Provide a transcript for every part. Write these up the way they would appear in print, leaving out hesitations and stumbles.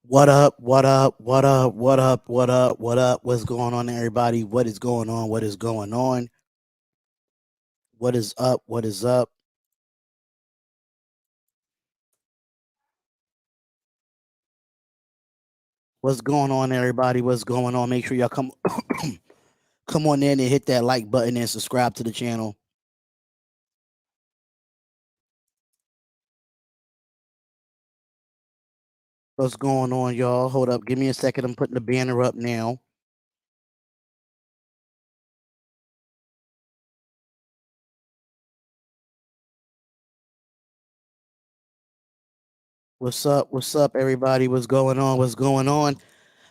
What up? What up? What up? What up? What up? What up? What's going on, everybody? What is going on? What is going on? What is up? What is up? What's going on, everybody? What's going on? Make sure y'all come come on in and hit that like button and subscribe to the channel. What's going on, y'all? Hold up. Give me a second. I'm putting the banner up now. What's up? What's up, everybody? What's going on? What's going on?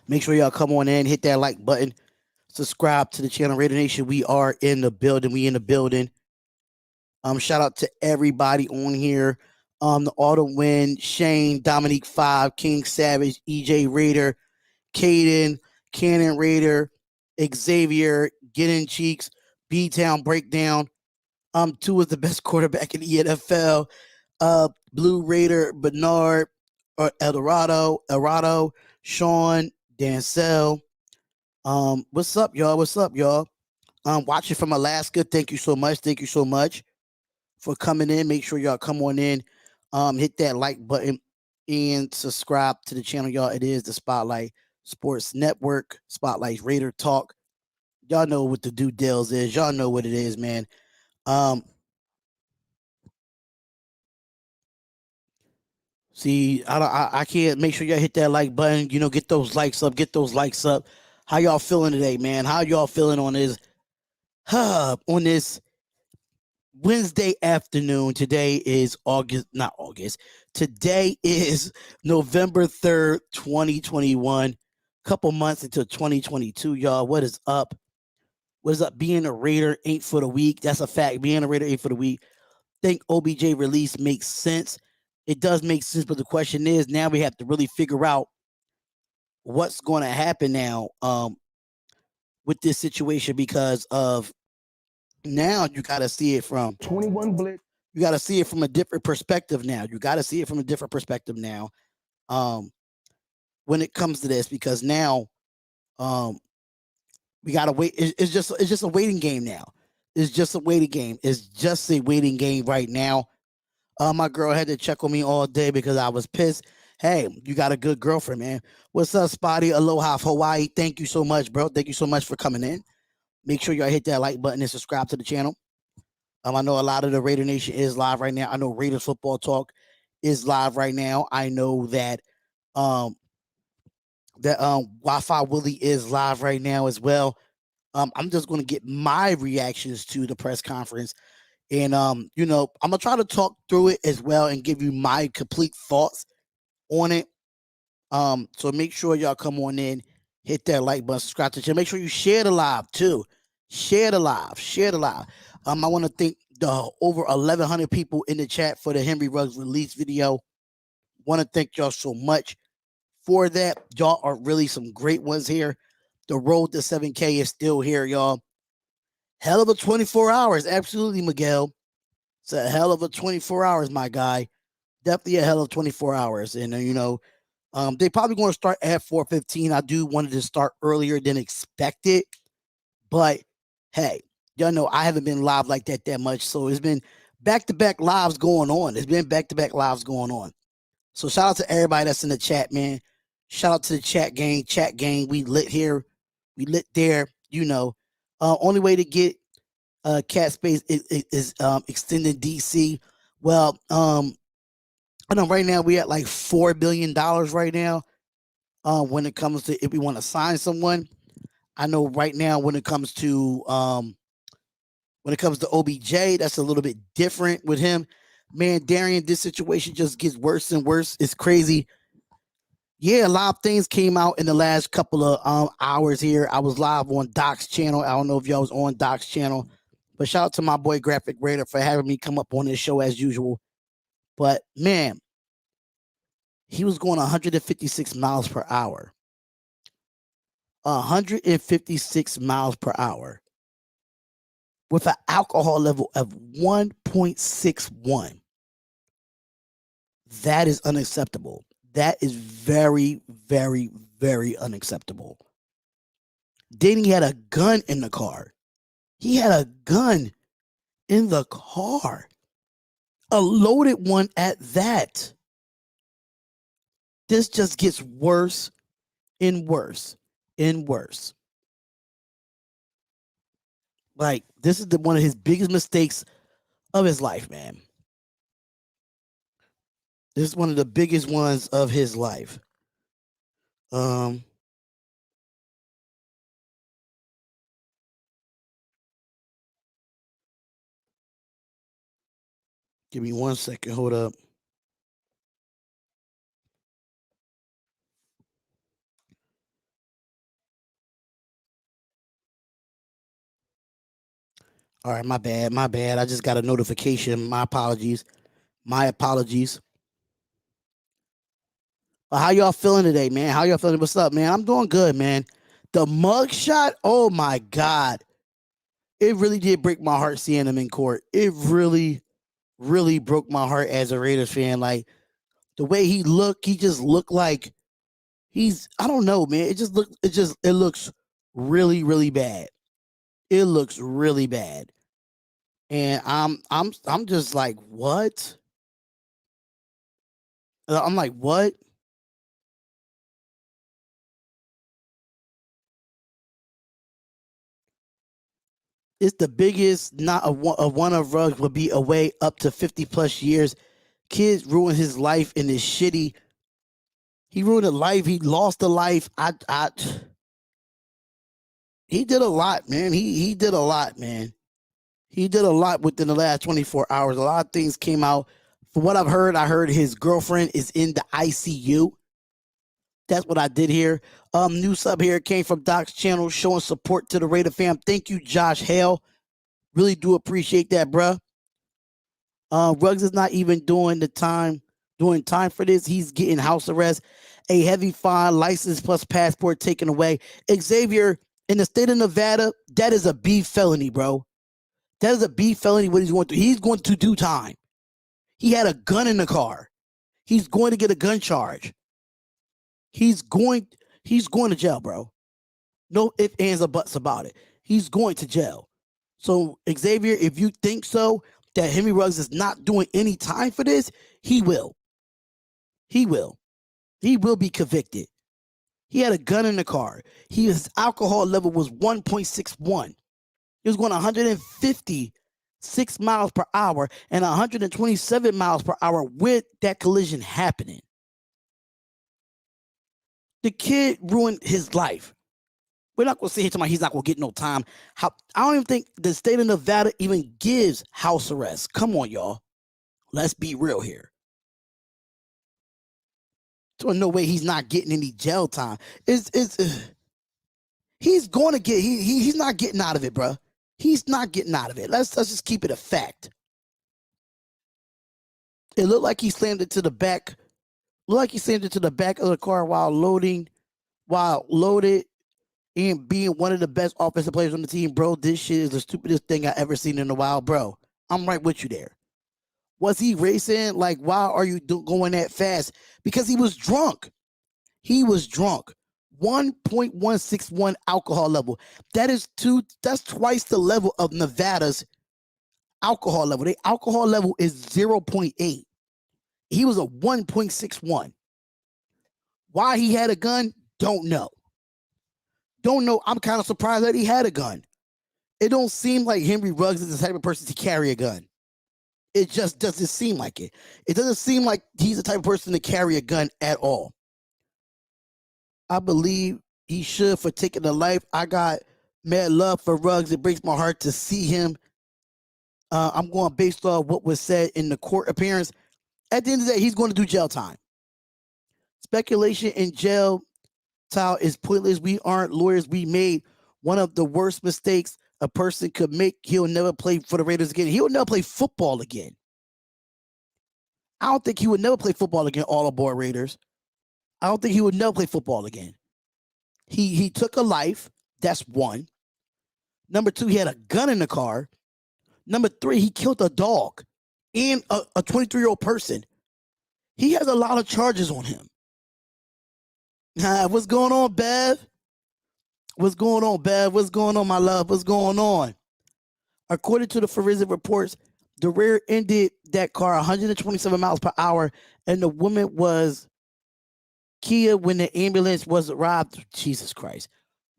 Make sure y'all come on in, hit that like button, subscribe to the channel. Raider Nation, we are in the building. We in the building. Shout out to everybody on here. The Autumn Wind, Shane, Dominique Five, King Savage, EJ Raider, Caden, Cannon Raider, Xavier, Getting Cheeks, B Town Breakdown. Two is the best quarterback in the NFL. Blue Raider, Bernard, Eldorado, Sean, Dancel. What's up, y'all? What's up, y'all? Watching from Alaska. Thank you so much. Thank you so much for coming in. Make sure y'all come on in, hit that like button and subscribe to the channel, y'all. It is the Spotlight Sports Network, Spotlight Raider Talk. Y'all know what the due deals is. Y'all know what it is, man. Um, see, I can't make sure y'all hit that like button. You know, get those likes up. Get those likes up. How y'all feeling today, man? How y'all feeling on this? On this Wednesday afternoon. Today is August, not August. Today is November 3rd, 2021. Couple months until 2022, y'all. What is up? What is up? Being a Raider ain't for the week. That's a fact. Being a Raider ain't for the week. Think OBJ release makes sense. It does make sense, but the question is now we have to really figure out what's going to happen now with this situation because of now you got to see it from 21 blitz. You got to see it from a different perspective now. You got to see it from a different perspective now. Um, when it comes to this, because now, we gotta wait. It's just a waiting game now. It's just a waiting game. It's just a waiting game right now. My girl had to check on me all day because I was pissed. Hey, you got a good girlfriend, man. What's up, Spotty? Aloha, Hawaii. Thank you so much, bro. Thank you so much for coming in. Make sure y'all hit that like button and subscribe to the channel. I know a lot of the Raider Nation is live right now. I know Raiders Football Talk is live right now. I know um that Wi-Fi Willie is live right now as well. I'm just going to get my reactions to the press conference, and I'm gonna try to talk through it as well and give you my complete thoughts on it. So make sure y'all come on in, hit that like button, subscribe to the channel. Make sure you share the live too. Share the live. Share the live. I want to thank the over 1,100 people in the chat for the Henry Ruggs release video. Want to thank y'all so much for that. Y'all are really some great ones here. The road to 7K is still here, y'all. Hell of a 24 hours. Absolutely, Miguel. It's a hell of a 24 hours, my guy. Definitely a hell of 24 hours. And, they probably going to start at 4:15. I do wanted to start earlier than expected. But, hey, y'all know I haven't been live like that much. So it's been back-to-back lives going on. It's been back-to-back lives going on. So shout out to everybody that's in the chat, man. Shout out to the chat gang. Chat gang, we lit here. We lit there. Only way to get cat space is extended DC. Well, I know right now we at like $4 billion right now. When it comes to if we want to sign someone, I know right now when it comes to OBJ, that's a little bit different with him. Man, Darian, this situation just gets worse and worse. It's crazy. Yeah, a lot of things came out in the last couple of hours here. I was live on Doc's channel. I don't know if y'all was on Doc's channel, but shout out to my boy Graphk Raider for having me come up on this show as usual. But man, he was going 156 miles per hour. 156 miles per hour with an alcohol level of 1.61. That is unacceptable. That is very, very, very unacceptable. Then he had a gun in the car. He had a gun in the car. A loaded one at that. This just gets worse and worse and worse. Like, this is one of his biggest mistakes of his life, man. This is one of the biggest ones of his life. Give me 1 second. Hold up. All right, my bad. My bad. I just got a notification. My apologies. My apologies. How y'all feeling today, man? How y'all feeling? What's up, man? I'm doing good, man. The mug shot, oh my God. It really did break my heart seeing him in court. It really, really broke my heart as a Raiders fan. Like, the way he looked, he just looked like I don't know, man. It looks really, really bad. It looks really bad. And I'm just like, what? I'm like, what? It's the biggest, not a one of Ruggs would be away up to 50 plus years. Kids ruined his life in this shitty. He ruined a life. He lost a life. He did a lot, man. He did a lot, man. He did a lot within the last 24 hours. A lot of things came out. From what I've heard, I heard his girlfriend is in the ICU. That's what I did hear. New sub here came from Doc's channel showing support to the Raider fam. Thank you, Josh Hale. Really do appreciate that, bruh. Ruggs is not even doing time for this. He's getting house arrest, a heavy fine, license plus passport taken away. Xavier, in the state of Nevada, that is a B felony, bro. That is a B felony. What he's going to do? He's going to do time. He had a gun in the car. He's going to get a gun charge. He's going to jail, bro. No ifs, ands, or buts about it. He's going to jail. So, Xavier, if you think so, that Henry Ruggs is not doing any time for this, he will. He will. He will be convicted. He had a gun in the car. His alcohol level was 1.61. He was going 156 miles per hour and 127 miles per hour with that collision happening. The kid ruined his life. We're not going to sit here talking about he's not going to get no time. I don't even think the state of Nevada even gives house arrest. Come on, y'all. Let's be real here. So no way he's not getting any jail time. He's going to get. He's not getting out of it, bro. He's not getting out of it. Let's just keep it a fact. It looked like he slammed it to the back. Looked like he slammed it to the back of the car while loaded, and being one of the best offensive players on the team, bro. This shit is the stupidest thing I ever seen in a while, bro. I'm right with you there. Was he racing? Like, why are you going that fast? Because he was drunk. He was drunk. 1.161 alcohol level. That's twice the level of Nevada's alcohol level. The alcohol level is 0.8. He was a 1.61. Why he had a gun? Don't know. I'm kind of surprised that he had a gun. It don't seem like Henry Ruggs is the type of person to carry a gun. It just doesn't seem like it. It doesn't seem like he's the type of person to carry a gun at all. I believe he should for taking a life. I got mad love for Ruggs. It breaks my heart to see him. I'm going based off what was said in the court appearance. At the end of the day, he's going to do jail time. Speculation in jail time is pointless. We aren't lawyers. We made one of the worst mistakes a person could make. He'll never play for the Raiders again. He'll never play football again. I don't think he would never play football again, all aboard Raiders. I don't think he would never play football again. He took a life. That's one. Number two, he had a gun in the car. Number three, he killed a dog and a 23-year-old person. He has a lot of charges on him. What's going on, Bev? What's going on, Bev? What's going on, my love? What's going on? According to the forensic reports, the rear ended that car 127 miles per hour, and the woman was Kia when the ambulance was arrived. Jesus Christ.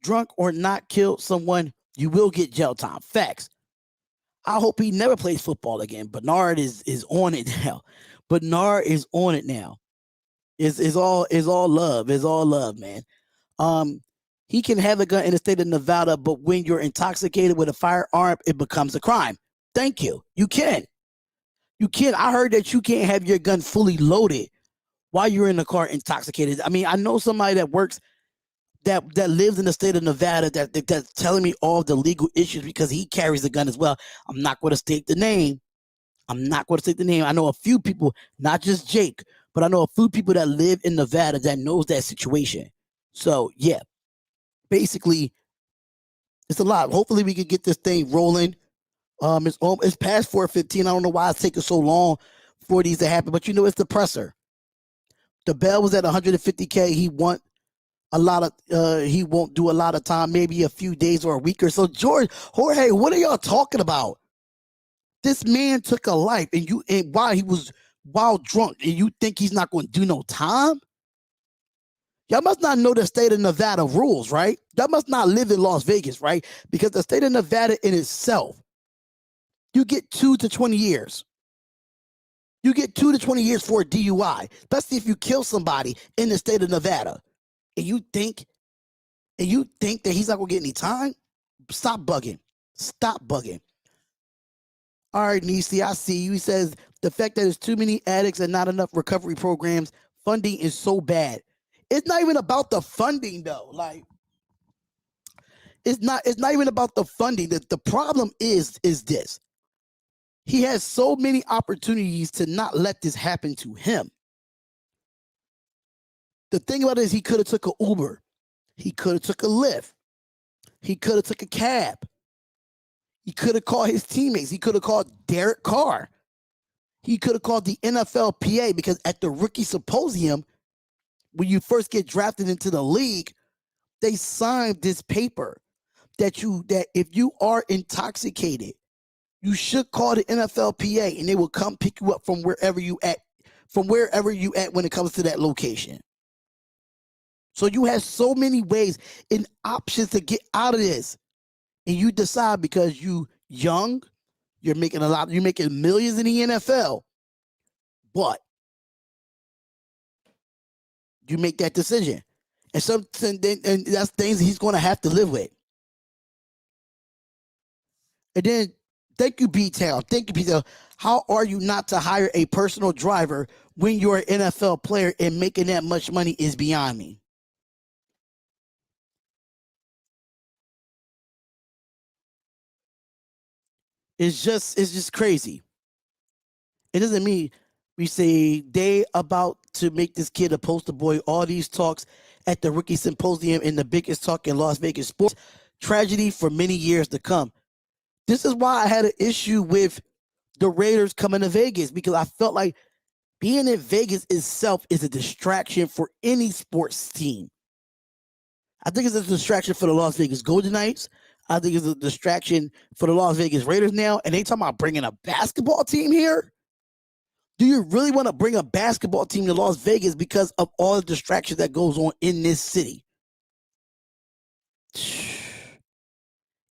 Drunk or not killed someone, you will get jail time. Facts. I hope he never plays football again. Bernard is on it now. Bernard is on it now. Is all love. Is all love, man. Um, he can have a gun in the state of Nevada, but when you're intoxicated with a firearm, it becomes a crime. Thank you. You can. You can. I heard that you can't have your gun fully loaded while you're in the car intoxicated. I mean, I know somebody that works that lives in the state of Nevada that's telling me all the legal issues because he carries a gun as well. I'm not going to state the name. I'm not going to state the name. I know a few people, not just Jake, but I know a few people that live in Nevada that knows that situation. So yeah, basically, it's a lot. Hopefully, we can get this thing rolling. It's past 4:15. I don't know why it's taking so long for these to happen, but it's the presser. The bail was at 150K. He won't do a lot of time, maybe a few days or a week or so. Jorge, what are y'all talking about? This man took a life, and while he was drunk, and you think he's not going to do no time? Y'all must not know the state of Nevada rules, right? Y'all must not live in Las Vegas, right? Because the state of Nevada in itself, you get 2 to 20 years. You get 2 to 20 years for a DUI, especially if you kill somebody in the state of Nevada. And you think that he's not going to get any time? Stop bugging. Stop bugging. All right, Nisi, I see you. He says the fact that there's too many addicts and not enough recovery programs, funding is so bad. It's not even about the funding, though. Like, it's not even about the funding. The problem is this. He has so many opportunities to not let this happen to him. The thing about it is he could have took an Uber. He could have took a Lyft. He could have took a cab. He could have called his teammates. He could have called Derek Carr. He could have called the NFLPA because at the rookie symposium, when you first get drafted into the league, they signed this paper that if you are intoxicated, you should call the NFLPA and they will come pick you up from wherever you at when it comes to that location. So you have so many ways and options to get out of this. And you decide because you young, you're making millions in the NFL, but you make that decision. And that's things he's going to have to live with. And then, thank you, B-Town. Thank you, B-Town. How are you not to hire a personal driver when you're an NFL player and making that much money is beyond me. It's just crazy. It doesn't mean we say they about to make this kid a poster boy. All these talks at the rookie symposium in the biggest talk in Las Vegas sports tragedy for many years to come. This is why I had an issue with the Raiders coming to Vegas because I felt like being in Vegas itself is a distraction for any sports team. I think it's a distraction for the Las Vegas Golden Knights. I think it's a distraction for the Las Vegas Raiders now. And they talking about bringing a basketball team here? Do you really want to bring a basketball team to Las Vegas because of all the distractions that goes on in this city?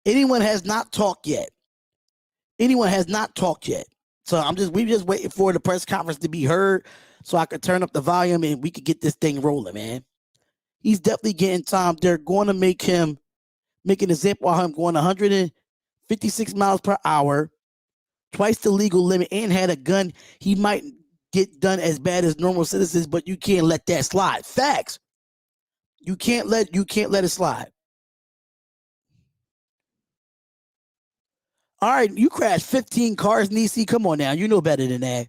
Anyone has not talked yet. So we just waiting for the press conference to be heard so I could turn up the volume and we could get this thing rolling, man. He's definitely getting time. They're going to make an example of him going 156 miles per hour, twice the legal limit, and had a gun. He might get done as bad as normal citizens, but you can't let that slide. Facts. You can't let it slide. All right, you crashed 15 cars, Nisi. Come on now, you know better than that.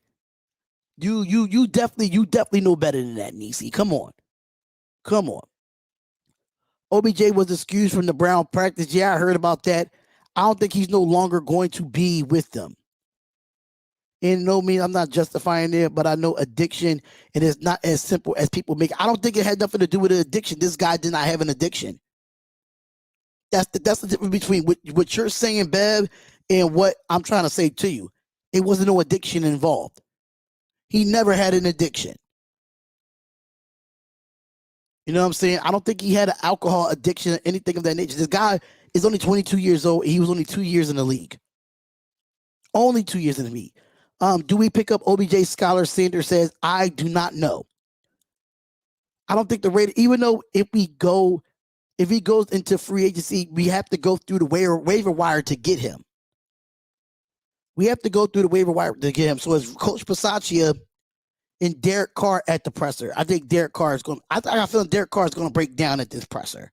You definitely know better than that, Nisi. Come on. OBJ was excused from the Brown practice. Yeah, I heard about that. I don't think he's no longer going to be with them. In no means, I'm not justifying it, but I know addiction, it is not as simple as people make it. I don't think it had nothing to do with an addiction. This guy did not have an addiction. That's the difference between what you're saying, Bev, and what I'm trying to say to you. It wasn't no addiction involved. He never had an addiction. You know what I'm saying? I don't think he had an alcohol addiction or anything of that nature. This guy is only 22 years old. He was only 2 years in the league. Only 2 years in the league. Do we pick up OBJ? Scholar Sanders says, I do not know. I don't think the Raiders, even though if he goes into free agency, we have to go through the waiver wire to get him. We have to go through the waiver wire to get him. So it's Coach Bisaccia and Derek Carr at the presser. I think Derek Carr is going. I got a feeling Derek Carr is going to break down at this presser.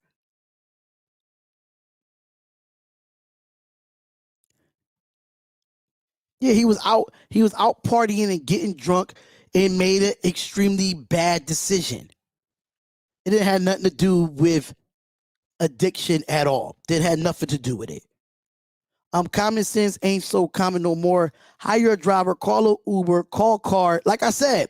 Yeah, he was out partying and getting drunk and made an extremely bad decision. It didn't have nothing to do with addiction at all. It had nothing to do with it. Common sense ain't so common no more. Hire a driver, call an Uber, call Carr. Like I said,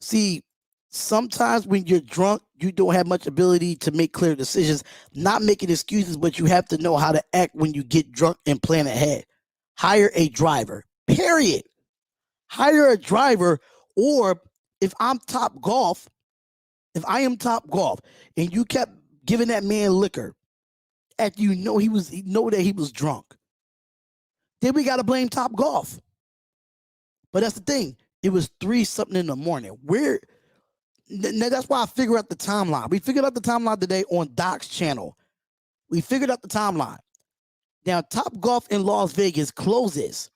see, sometimes when you're drunk, you don't have much ability to make clear decisions. Not making excuses, but you have to know how to act when you get drunk and plan ahead. Hire a driver, period. Hire a driver, or if I'm Top Golf, if I am Top Golf, and you kept giving that man liquor, after you know that he was drunk, then we got to blame Top Golf. But that's the thing. It was 3-something in the morning. That's why I figured out the timeline. We figured out the timeline today on Doc's channel. We figured out the timeline. Now, Top Golf in Las Vegas closes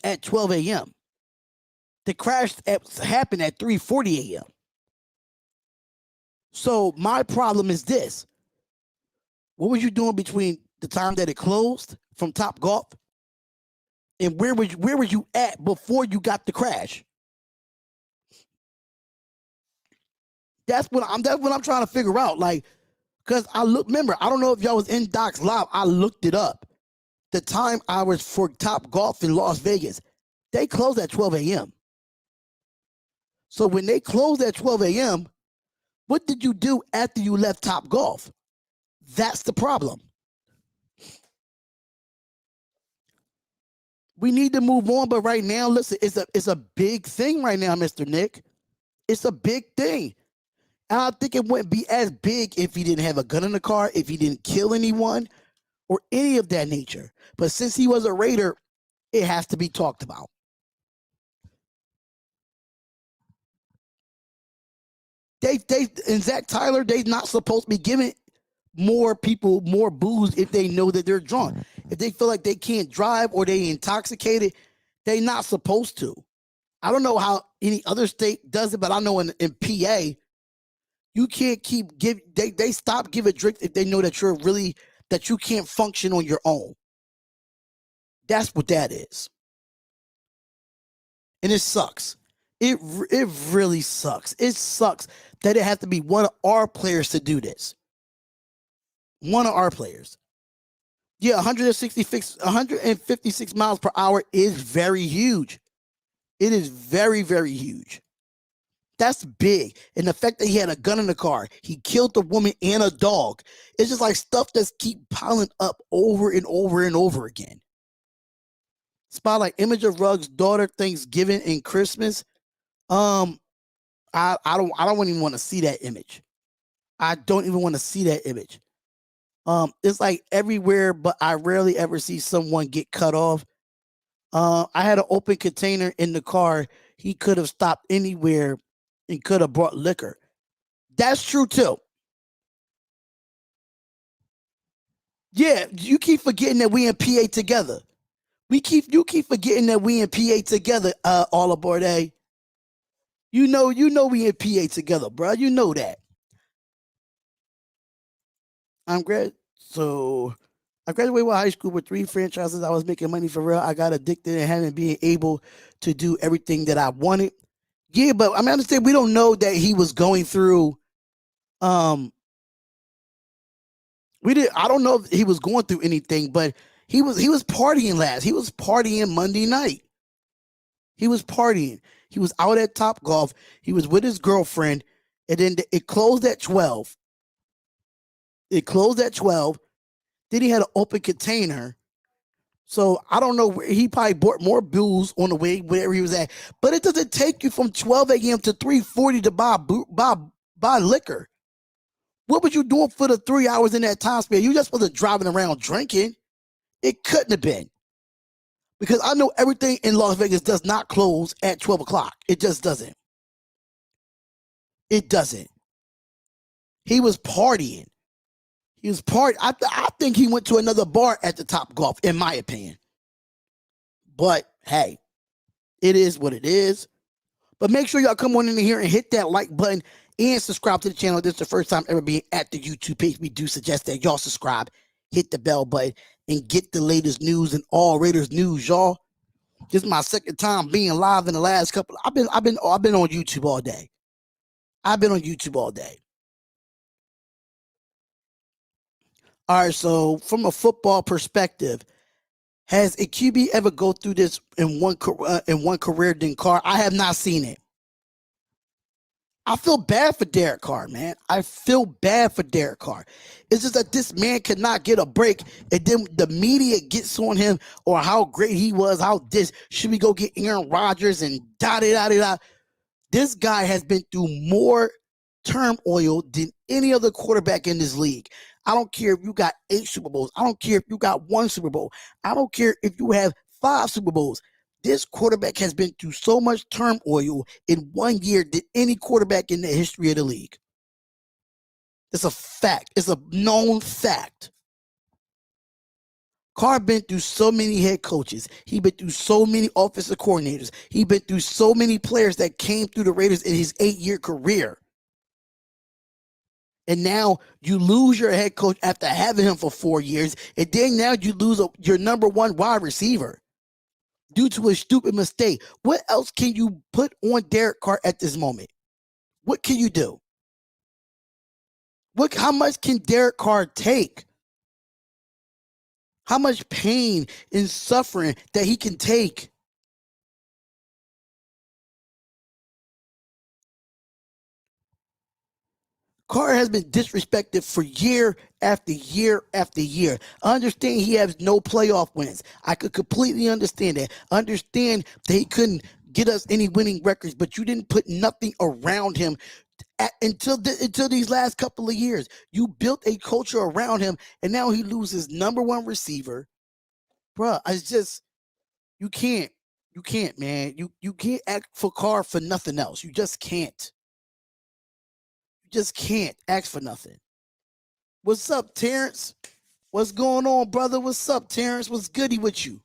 at 12 a.m. The crash happened at 3:40 a.m. So my problem is this. What was you doing between the time that it closed from Top Golf and where were you at before you got the crash? That's what I'm trying to figure out. Like, because remember, I don't know if y'all was in Doc's live. I looked it up. The time hours for Top Golf in Las Vegas, they closed at 12 a.m. So when they closed at 12 a.m., what did you do after you left Top Golf? That's the problem. We need to move on, but right now, listen, it's a big thing right now, Mr. Nick. It's a big thing. And I think it wouldn't be as big if he didn't have a gun in the car, if he didn't kill anyone, or any of that nature. But since he was a Raider, it has to be talked about. They and Zach Tyler, they're not supposed to be giving more people more booze if they know that they're drunk. If they feel like they can't drive or they intoxicated, they're not supposed to. I don't know how any other state does it, but I know in PA, you can't they stop giving drinks if they know that that you can't function on your own. That's what that is. And it sucks. It really sucks. It sucks that it has to be one of our players to do this. One of our players. Yeah, 156 miles per hour is very huge. It is very, very huge. That's big. And the fact that he had a gun in the car, he killed the woman and a dog. It's just like stuff that's keep piling up over and over and over again. Spotlight image of Ruggs' daughter, Thanksgiving and Christmas. I don't even want to see that image. I don't even want to see that image. It's like everywhere, but I rarely ever see someone get cut off. I had an open container in the car. He could have stopped anywhere and could have brought liquor. That's true too. Yeah, you keep forgetting that we in PA together. You keep forgetting that we in PA together, all aboard A. You know we in PA together, bro. You know that. I graduated high school with 3 franchises. I was making money for real. I got addicted and hadn't been able to do everything that I wanted. Yeah, but I mean, I understand we don't know that he was going through. I don't know if he was going through anything, but He was partying last. He was partying Monday night. He was partying. He was out at Top Golf. He was with his girlfriend, and then it closed at 12. It closed at 12. Then he had an open container. So I don't know. He probably bought more booze on the way, wherever he was at. But it doesn't take you from 12 a.m. to 3:40 to buy liquor. What was you doing for the 3 hours in that time span? You just wasn't driving around drinking. It couldn't have been. Because I know everything in Las Vegas does not close at 12 o'clock. It just doesn't. It doesn't. He was partying. He was partying. I think he went to another bar at the Top Golf, in my opinion. But, hey, it is what it is. But make sure y'all come on in here and hit that like button and subscribe to the channel. This is the first time ever being at the YouTube page. We do suggest that y'all subscribe, hit the bell button, and get the latest news and all Raiders news, y'all. This is my second time being live in the last couple. I've been on YouTube all day. I've been on YouTube all day. All right, so from a football perspective, has a QB ever go through this in one career than Carr? I have not seen it. I feel bad for Derek Carr, man. I feel bad for Derek Carr. It's just that this man could not get a break, and then the media gets on him or how great he was, how this, should we go get Aaron Rodgers and da-da-da-da-da. This guy has been through more turmoil than any other quarterback in this league. I don't care if you got 8 Super Bowls. I don't care if you got 1 Super Bowl. I don't care if you have 5 Super Bowls. This quarterback has been through so much turmoil in 1 year than any quarterback in the history of the league. It's a fact. It's a known fact. Carr been through so many head coaches. He been through so many offensive coordinators. He been through so many players that came through the Raiders in his 8-year career. And now you lose your head coach after having him for 4 years. And then now you lose your number 1 wide receiver due to a stupid mistake. What else can you put on Derek Carr at this moment? What can you do? How much can Derek Carr take? How much pain and suffering that he can take? Carr has been disrespected for year after year after year. I understand he has no playoff wins. I could completely understand that. I understand that he couldn't get us any winning records, but you didn't put nothing around him until these last couple of years. You built a culture around him, and now he loses number 1 receiver. Bruh, it's just, you can't, man. You can't act for Carr for nothing else. You just can't. Just can't ask for nothing. What's up, Terrence? What's going on, brother? What's up, Terrence? What's goody with you?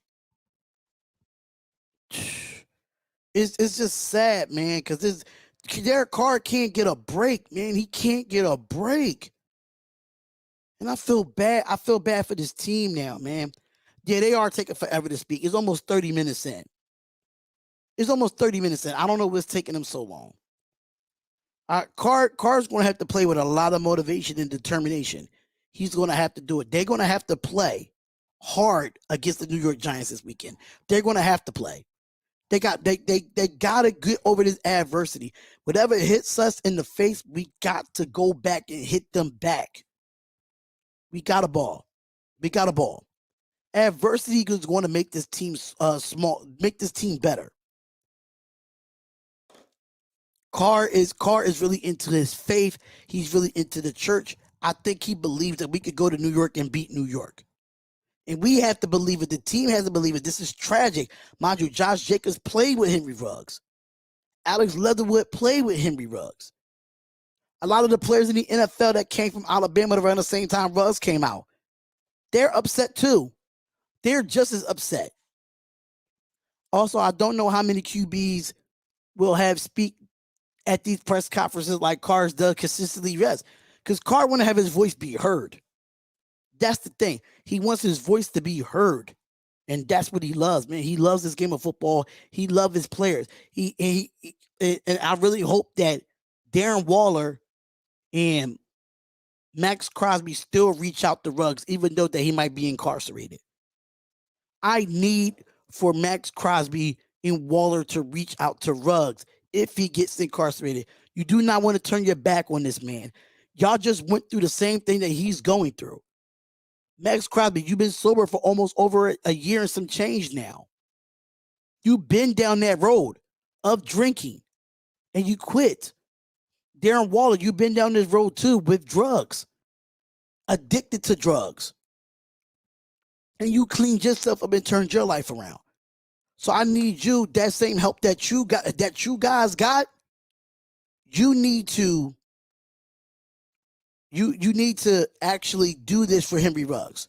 It's just sad, man, because Derek Carr can't get a break, man. He can't get a break. And I feel bad. I feel bad for this team now, man. Yeah, they are taking forever to speak. It's almost 30 minutes in. It's almost 30 minutes in. I don't know what's taking them so long. Carr's going to have to play with a lot of motivation and determination. He's going to have to do it. They're going to have to play hard against the New York Giants this weekend. They're going to have to play. They got to get over this adversity. Whatever hits us in the face, we got to go back and hit them back. We got a ball. We got a ball. Adversity is going to make this team small, make this team better. Carr is really into his faith. He's really into the church. I think he believes that we could go to New York and beat New York. And we have to believe it. The team has to believe it. This is tragic. Mind you, Josh Jacobs played with Henry Ruggs. Alex Leatherwood played with Henry Ruggs. A lot of the players in the NFL that came from Alabama around the same time Ruggs came out, they're upset too. They're just as upset. Also, I don't know how many QBs will have speak at these press conferences like Carr's does consistently. Yes, because Carr want to have his voice be heard. That's the thing. He wants his voice to be heard. And that's what he loves, man. He loves this game of football. He loves his players. And I really hope that Darren Waller and Max Crosby still reach out to Ruggs, even though that he might be incarcerated. I need for Max Crosby and Waller to reach out to Ruggs if he gets incarcerated. You do not want to turn your back on this man. Y'all just went through the same thing that he's going through. Max Crosby, you've been sober for almost over a year and some change now. You've been down that road of drinking and you quit. Darren Waller, you've been down this road too with drugs, addicted to drugs. And you cleaned yourself up and turned your life around. So I need you, that same help that you guys got, you need to actually do this for Henry Ruggs.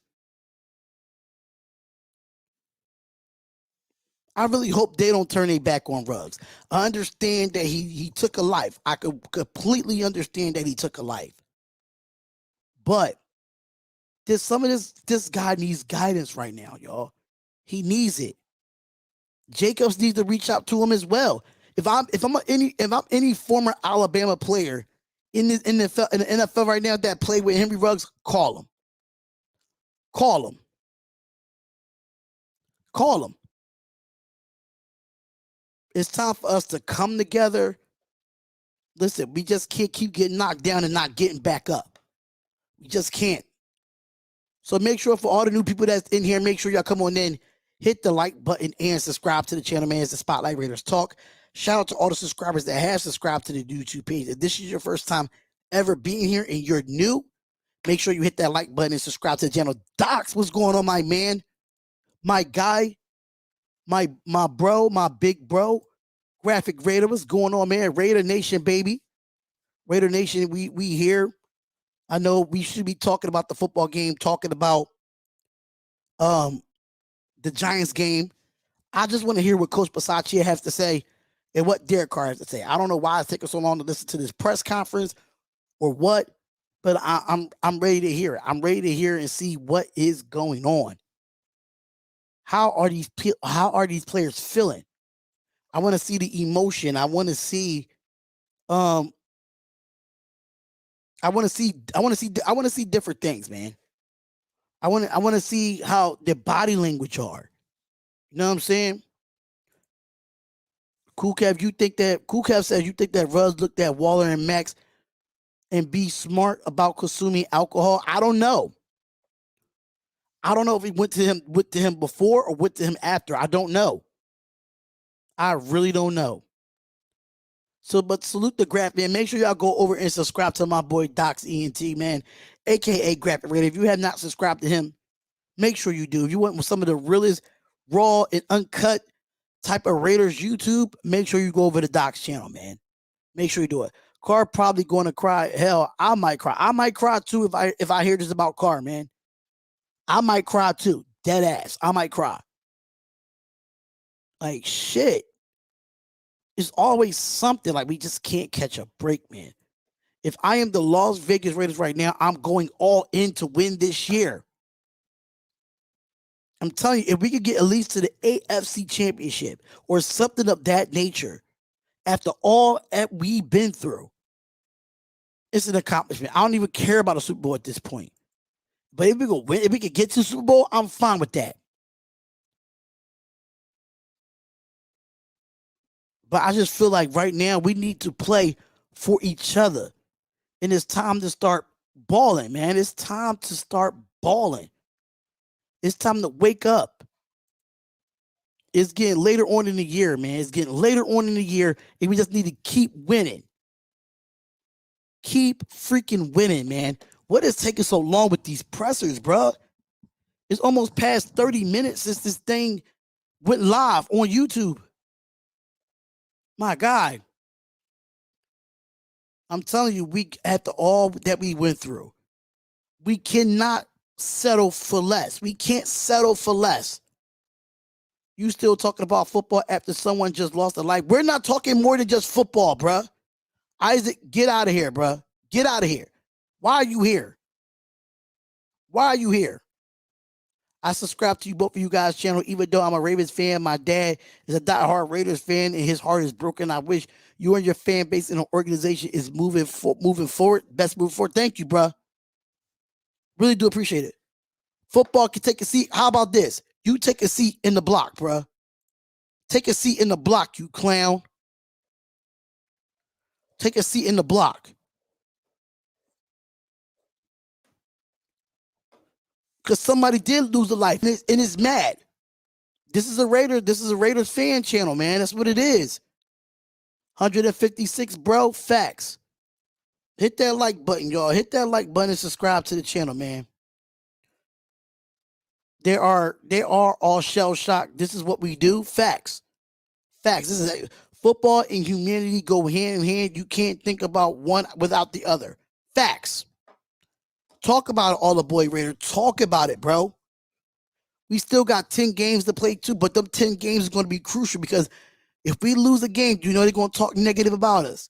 I really hope they don't turn their back on Ruggs. I understand that he took a life. I could completely understand that he took a life. But some of this guy needs guidance right now, y'all. He needs it. Jacobs needs to reach out to him as well. If I'm any former Alabama player in the NFL right now that played with Henry Ruggs, call him. Call him. Call him. It's time for us to come together. Listen, we just can't keep getting knocked down and not getting back up. We just can't. So make sure for all the new people that's in here, make sure y'all come on in, hit the like button and subscribe to the channel, man. It's the Spotlight Raiders Talk. Shout out to all the subscribers that have subscribed to the YouTube page. If this is your first time ever being here and you're new, make sure you hit that like button and subscribe to the channel. Docs, what's going on, my man? My guy, my bro, my big bro, Graphk Raider, what's going on, man? Raider Nation, baby. Raider Nation, we here. I know we should be talking about the football game, talking about the Giants game. I just want to hear what Coach Bisaccia has to say and what Derek Carr has to say. I don't know why it's taking so long to listen to this press conference or what, but I'm ready to hear it. I'm ready to hear and see what is going on. How are these players feeling? I want to see the emotion. I want to see I want to see different things, man. I want to see how their body language are. You know what I'm saying? Cool Kev says you think that Ruggs looked at Waller and Max and be smart about consuming alcohol? I don't know. I don't know if he went to him before or went to him after. I don't know. I really don't know. So, but salute the Graphk, man. Make sure y'all go over and subscribe to my boy Docs ENT, man, aka Graphk Raider. If you have not subscribed to him, make sure you do. If you want with some of the realest, raw and uncut type of Raiders YouTube, make sure you go over to Doc's channel, man. Make sure you do it. Carr probably going to cry. Hell, I might cry. I might cry too if I hear this about Carr, man. I might cry too. Dead ass. I might cry. Like shit. It's always something like we just can't catch a break, man. If I am the Las Vegas Raiders right now, I'm going all in to win this year. I'm telling you, if we could get at least to the AFC Championship or something of that nature, after all that we've been through, it's an accomplishment. I don't even care about a Super Bowl at this point. But if we go win, if we could get to the Super Bowl, I'm fine with that. But I just feel like right now we need to play for each other. And it's time to start balling, man. It's time to start balling. It's time to wake up. It's getting later on in the year, man. It's getting later on in the year, and we just need to keep winning. Keep freaking winning, man. What is taking so long with these pressers, bro? It's almost past 30 minutes since this thing went live on YouTube. My God. I'm telling you, after all that we went through, we cannot settle for less. We can't settle for less. You still talking about football after someone just lost a life? We're not talking more than just football, bruh. Isaac, get out of here, bruh. Get out of here. Why are you here? Why are you here? I subscribe to you both of you guys' channel, even though I'm a Ravens fan. My dad is a diehard Raiders fan, and his heart is broken. I wish you and your fan base and the organization is moving forward. Best move forward. Thank you, bruh. Really do appreciate it. Football can take a seat. How about this? You take a seat in the block, bruh. Take a seat in the block, you clown. Take a seat in the block. Because somebody did lose a life and it's mad. This is a Raiders fan channel, man. That's what it is. 156, bro. Facts. Hit that like button, y'all. Hit that like button and subscribe to the channel, man. They are all shell shocked. This is what we do. Facts. Facts. This is football and humanity go hand in hand. You can't think about one without the other. Facts. Talk about it, all the boy Raider. Talk about it, bro. We still got 10 games to play too, but them 10 games is going to be crucial because if we lose a game, you know they're going to talk negative about us.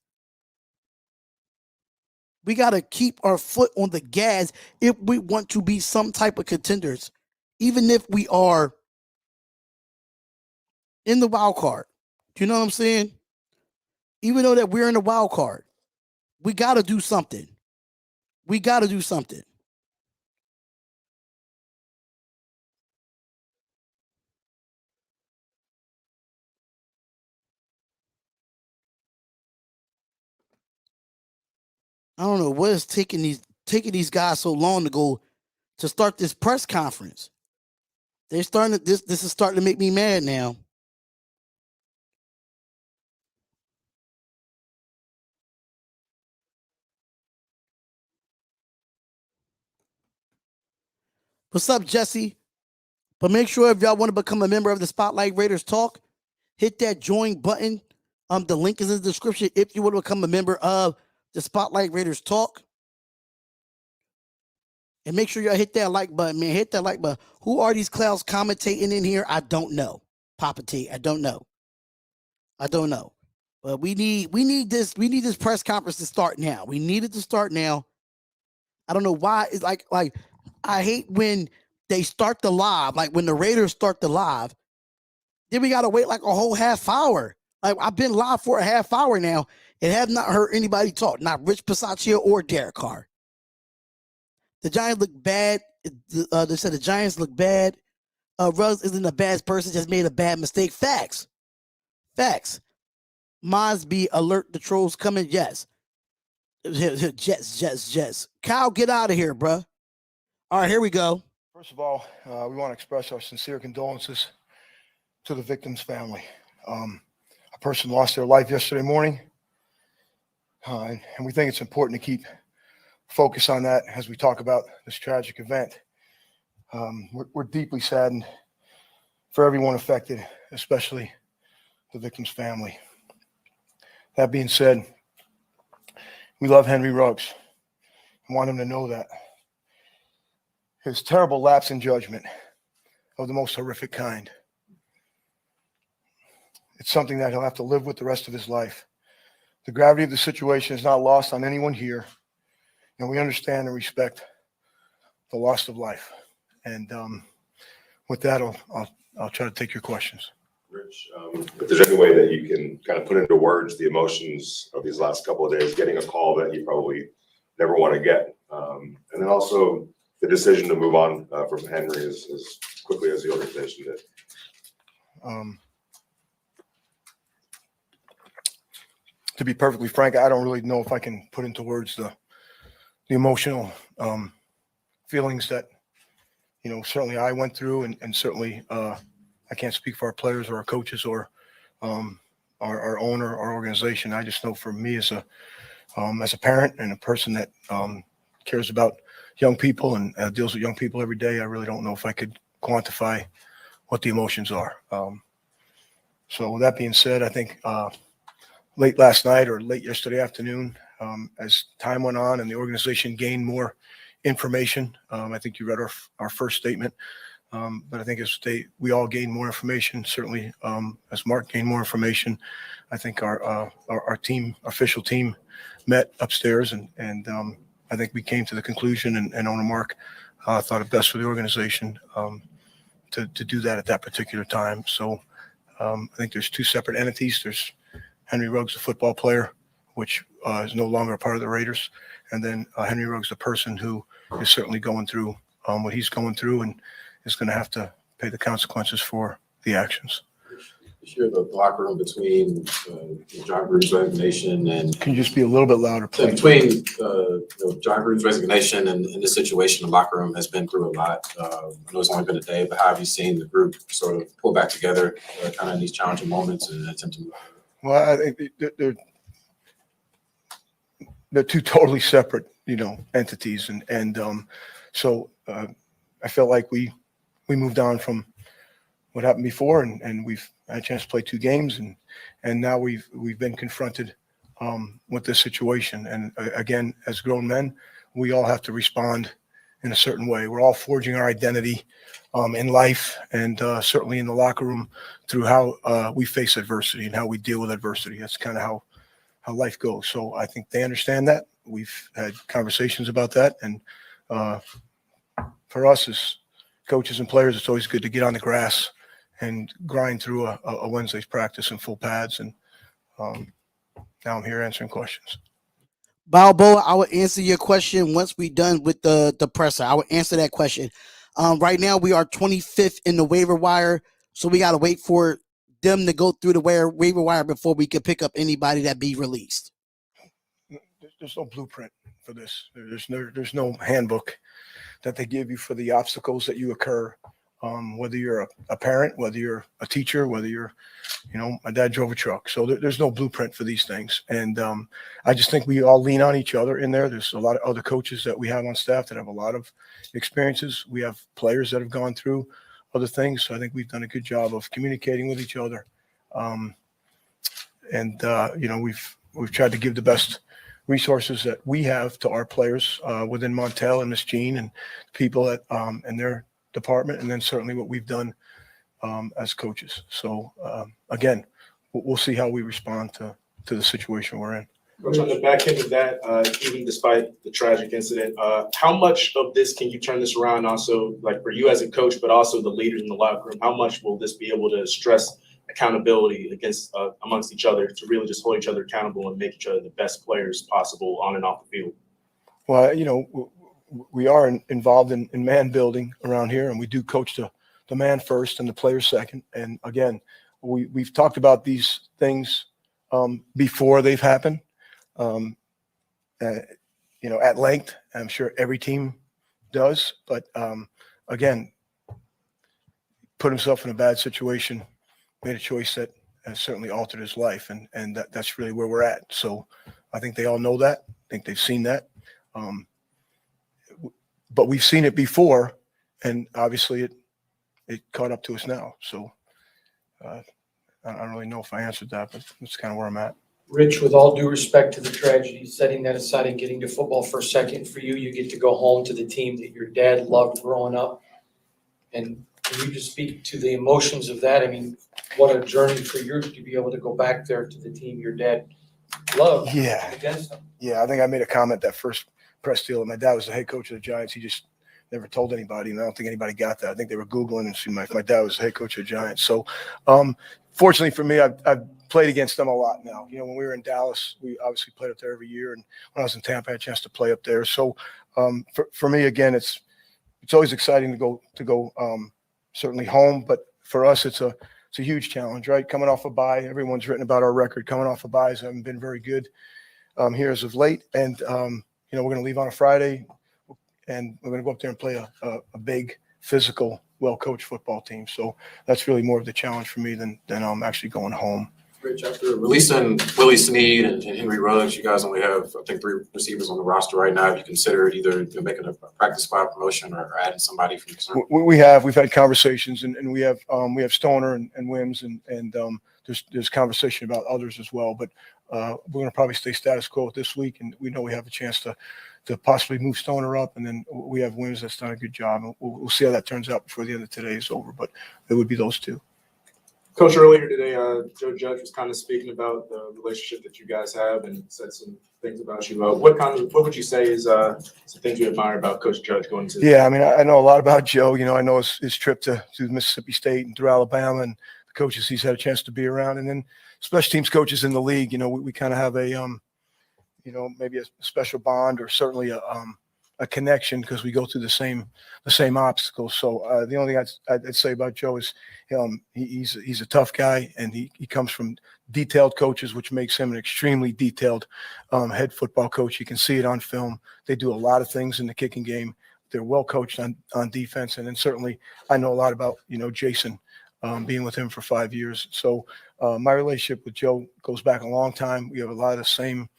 We got to keep our foot on the gas if we want to be some type of contenders, even if we are in the wild card. You know what I'm saying? Even though that we're in the wild card, we got to do something. We got to do something. I don't know what is taking these guys so long to start this press conference. They're starting to, this is starting to make me mad now. What's up, Jesse? But make sure if y'all want to become a member of the Spotlight Raiders Talk, hit that join button. The link is in the description if you want to become a member of the Spotlight Raiders Talk. And make sure y'all hit that like button, man. Hit that like button. Who are these clowns commentating in here? I don't know. Papa T, I don't know. But we need this press conference to start now. We need it to start now. I don't know why. It's like I hate when they start the live, like when the Raiders start the live, then we gotta wait like a whole half hour. Like I've been live for a half hour now and have not heard anybody talk, not Rich Bisaccia or Derek Carr. The Giants look bad. They said the Giants look bad. Ruggs isn't a bad person, just made a bad mistake. Facts. Mosby, alert the trolls coming. Yes. Jets. Kyle, get out of here, bro. All right, here we go. First of all, we want to express our sincere condolences to the victim's family. A person lost their life yesterday morning, and we think it's important to keep focus on that as we talk about this tragic event. We're deeply saddened for everyone affected, especially the victim's family. That being said, we love Henry Ruggs and want him to know that. His terrible lapse in judgment of the most horrific kind. It's something that he'll have to live with the rest of his life. The gravity of the situation is not lost on anyone here, and we understand and respect the loss of life. And with that, I'll try to take your questions. Rich, if there's any way that you can kind of put into words the emotions of these last couple of days, getting a call that you probably never want to get, and then also the decision to move on from Henry as quickly as the organization did. To be perfectly frank, I don't really know if I can put into words the emotional feelings that, certainly I went through, and certainly I can't speak for our players or our coaches or our owner, our organization. I just know for me as a parent and a person that cares about young people and deals with young people every day, I really don't know if I could quantify what the emotions are. So with that being said, I think late last night or late yesterday afternoon, as time went on and the organization gained more information, I think you read our first statement, but I think as we all gained more information, certainly as Mark gained more information, I think our official team met upstairs and I think we came to the conclusion, and owner Mark thought it best for the organization to do that at that particular time. So I think there's two separate entities. There's Henry Ruggs, the football player, which is no longer a part of the Raiders, and then Henry Ruggs, the person who is certainly going through what he's going through and is going to have to pay the consequences for the actions. Share the locker room between John Gruden's resignation and Can you just be a little bit louder, please? between John Gruden's resignation and this situation, the locker room has been through a lot. I know it's only been a day, but how have you seen the group sort of pull back together kind of in these challenging moments and attempt to move? Well, I think they're two totally separate, entities, and so I felt like we moved on from what happened before, and we've had a chance to play 2 games, and now we've been confronted with this situation. And again, as grown men, we all have to respond in a certain way. We're all forging our identity in life, and certainly in the locker room through how we face adversity and how we deal with adversity. That's kind of how life goes. So I think they understand that. We've had conversations about that, and for us as coaches and players, it's always good to get on the grass and grind through a Wednesday's practice in full pads. And now I'm here answering questions. Balboa, I will answer your question once we're done with the presser. I will answer that question. Right now, we are 25th in the waiver wire, so we got to wait for them to go through the waiver wire before we can pick up anybody that be released. There's no blueprint for this. There's no handbook that they give you for the obstacles that you occur. Whether you're a parent, whether you're a teacher, whether you're, my dad drove a truck. So there's no blueprint for these things. And I just think we all lean on each other in there. There's a lot of other coaches that we have on staff that have a lot of experiences. We have players that have gone through other things. So I think we've done a good job of communicating with each other. We've tried to give the best resources that we have to our players within Montel and Miss Jean and people at in their department, and then certainly what we've done as coaches. So again, we'll see how we respond to the situation we're in. Coach, on the back end of that, even despite the tragic incident, how much of this can you turn this around also, like for you as a coach, but also the leaders in the locker room? How much will this be able to stress accountability amongst each other to really just hold each other accountable and make each other the best players possible on and off the field? Well, we are involved in man building around here, and we do coach the man first and the player second. And again, we've talked about these things before they've happened, at length. I'm sure every team does, but again, put himself in a bad situation, made a choice that has certainly altered his life, and that's really where we're at. So I think they all know that. I think they've seen that. But we've seen it before, and obviously it caught up to us now. So I don't really know if I answered that, but that's kind of where I'm at. Rich, with all due respect to the tragedy, setting that aside and getting to football for a second, for you get to go home to the team that your dad loved growing up. And can you just speak to the emotions of that? I mean, what a journey for you to be able to go back there to the team your dad loved. Yeah. Against them. Yeah, I think I made a comment that first press deal. My dad was the head coach of the Giants. He just never told anybody, and I don't think anybody got that. I think they were Googling and see my dad was the head coach of the Giants. So fortunately for me, I've played against them a lot now. When we were in Dallas, we obviously played up there every year, and when I was in Tampa, I had a chance to play up there. So for me, again, it's always exciting to go certainly home, but for us, it's a huge challenge, right? Coming off a bye, everyone's written about our record. Coming off a bye haven't been very good here as of late, and we're going to leave on a Friday, and we're going to go up there and play a big, physical, well-coached football team. So that's really more of the challenge for me than actually going home. Rich, after releasing Willie Snead and Henry Ruggs, you guys only have, I think, 3 receivers on the roster right now. Have you considered either making a practice squad promotion or adding somebody from your We've had conversations, and we have Stoner and Wims, and there's conversation about others as well. But we're going to probably stay status quo this week, and we know we have a chance to possibly move Stoner up, and then we have Wims that's done a good job. And we'll see how that turns out before the end of today is over. But it would be those 2. Coach, earlier today, Joe Judge was kind of speaking about the relationship that you guys have and said some things about you. What would you say is some things you admire about Coach Judge going to? Yeah, I mean, I know a lot about Joe. I know his trip to Mississippi State and through Alabama, and the coaches he's had a chance to be around, and then special teams coaches in the league. We kind of have a maybe a special bond, or certainly a a connection because we go through the same obstacles. So the only thing I'd say about Joe is he's a tough guy, and he comes from detailed coaches, which makes him an extremely detailed head football coach. You can see it on film. They do a lot of things in the kicking game. They're well coached on defense, and then certainly I know a lot about Jason, being with him for 5 years. So my relationship with Joe goes back a long time. We have a lot of the same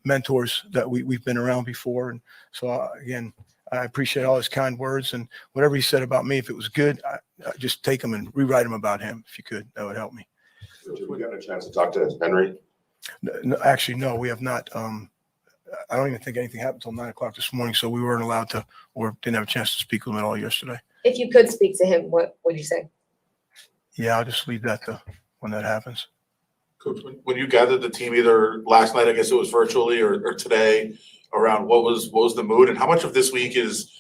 mentors that we've been around before, and so again, I appreciate all his kind words, and whatever he said about me, if it was good, I just take them and rewrite them about him. If you could, that would help me. Did we get a chance to talk to Henry? No, actually, no, we have not. I don't even think anything happened until 9 o'clock this morning, so we weren't allowed to, or didn't have a chance to speak with him at all yesterday. If you could speak to him, what would you say? Yeah, I'll just leave that to when that happens. Coach, when you gathered the team either last night, I guess it was virtually, or today, around what was the mood, and how much of this week is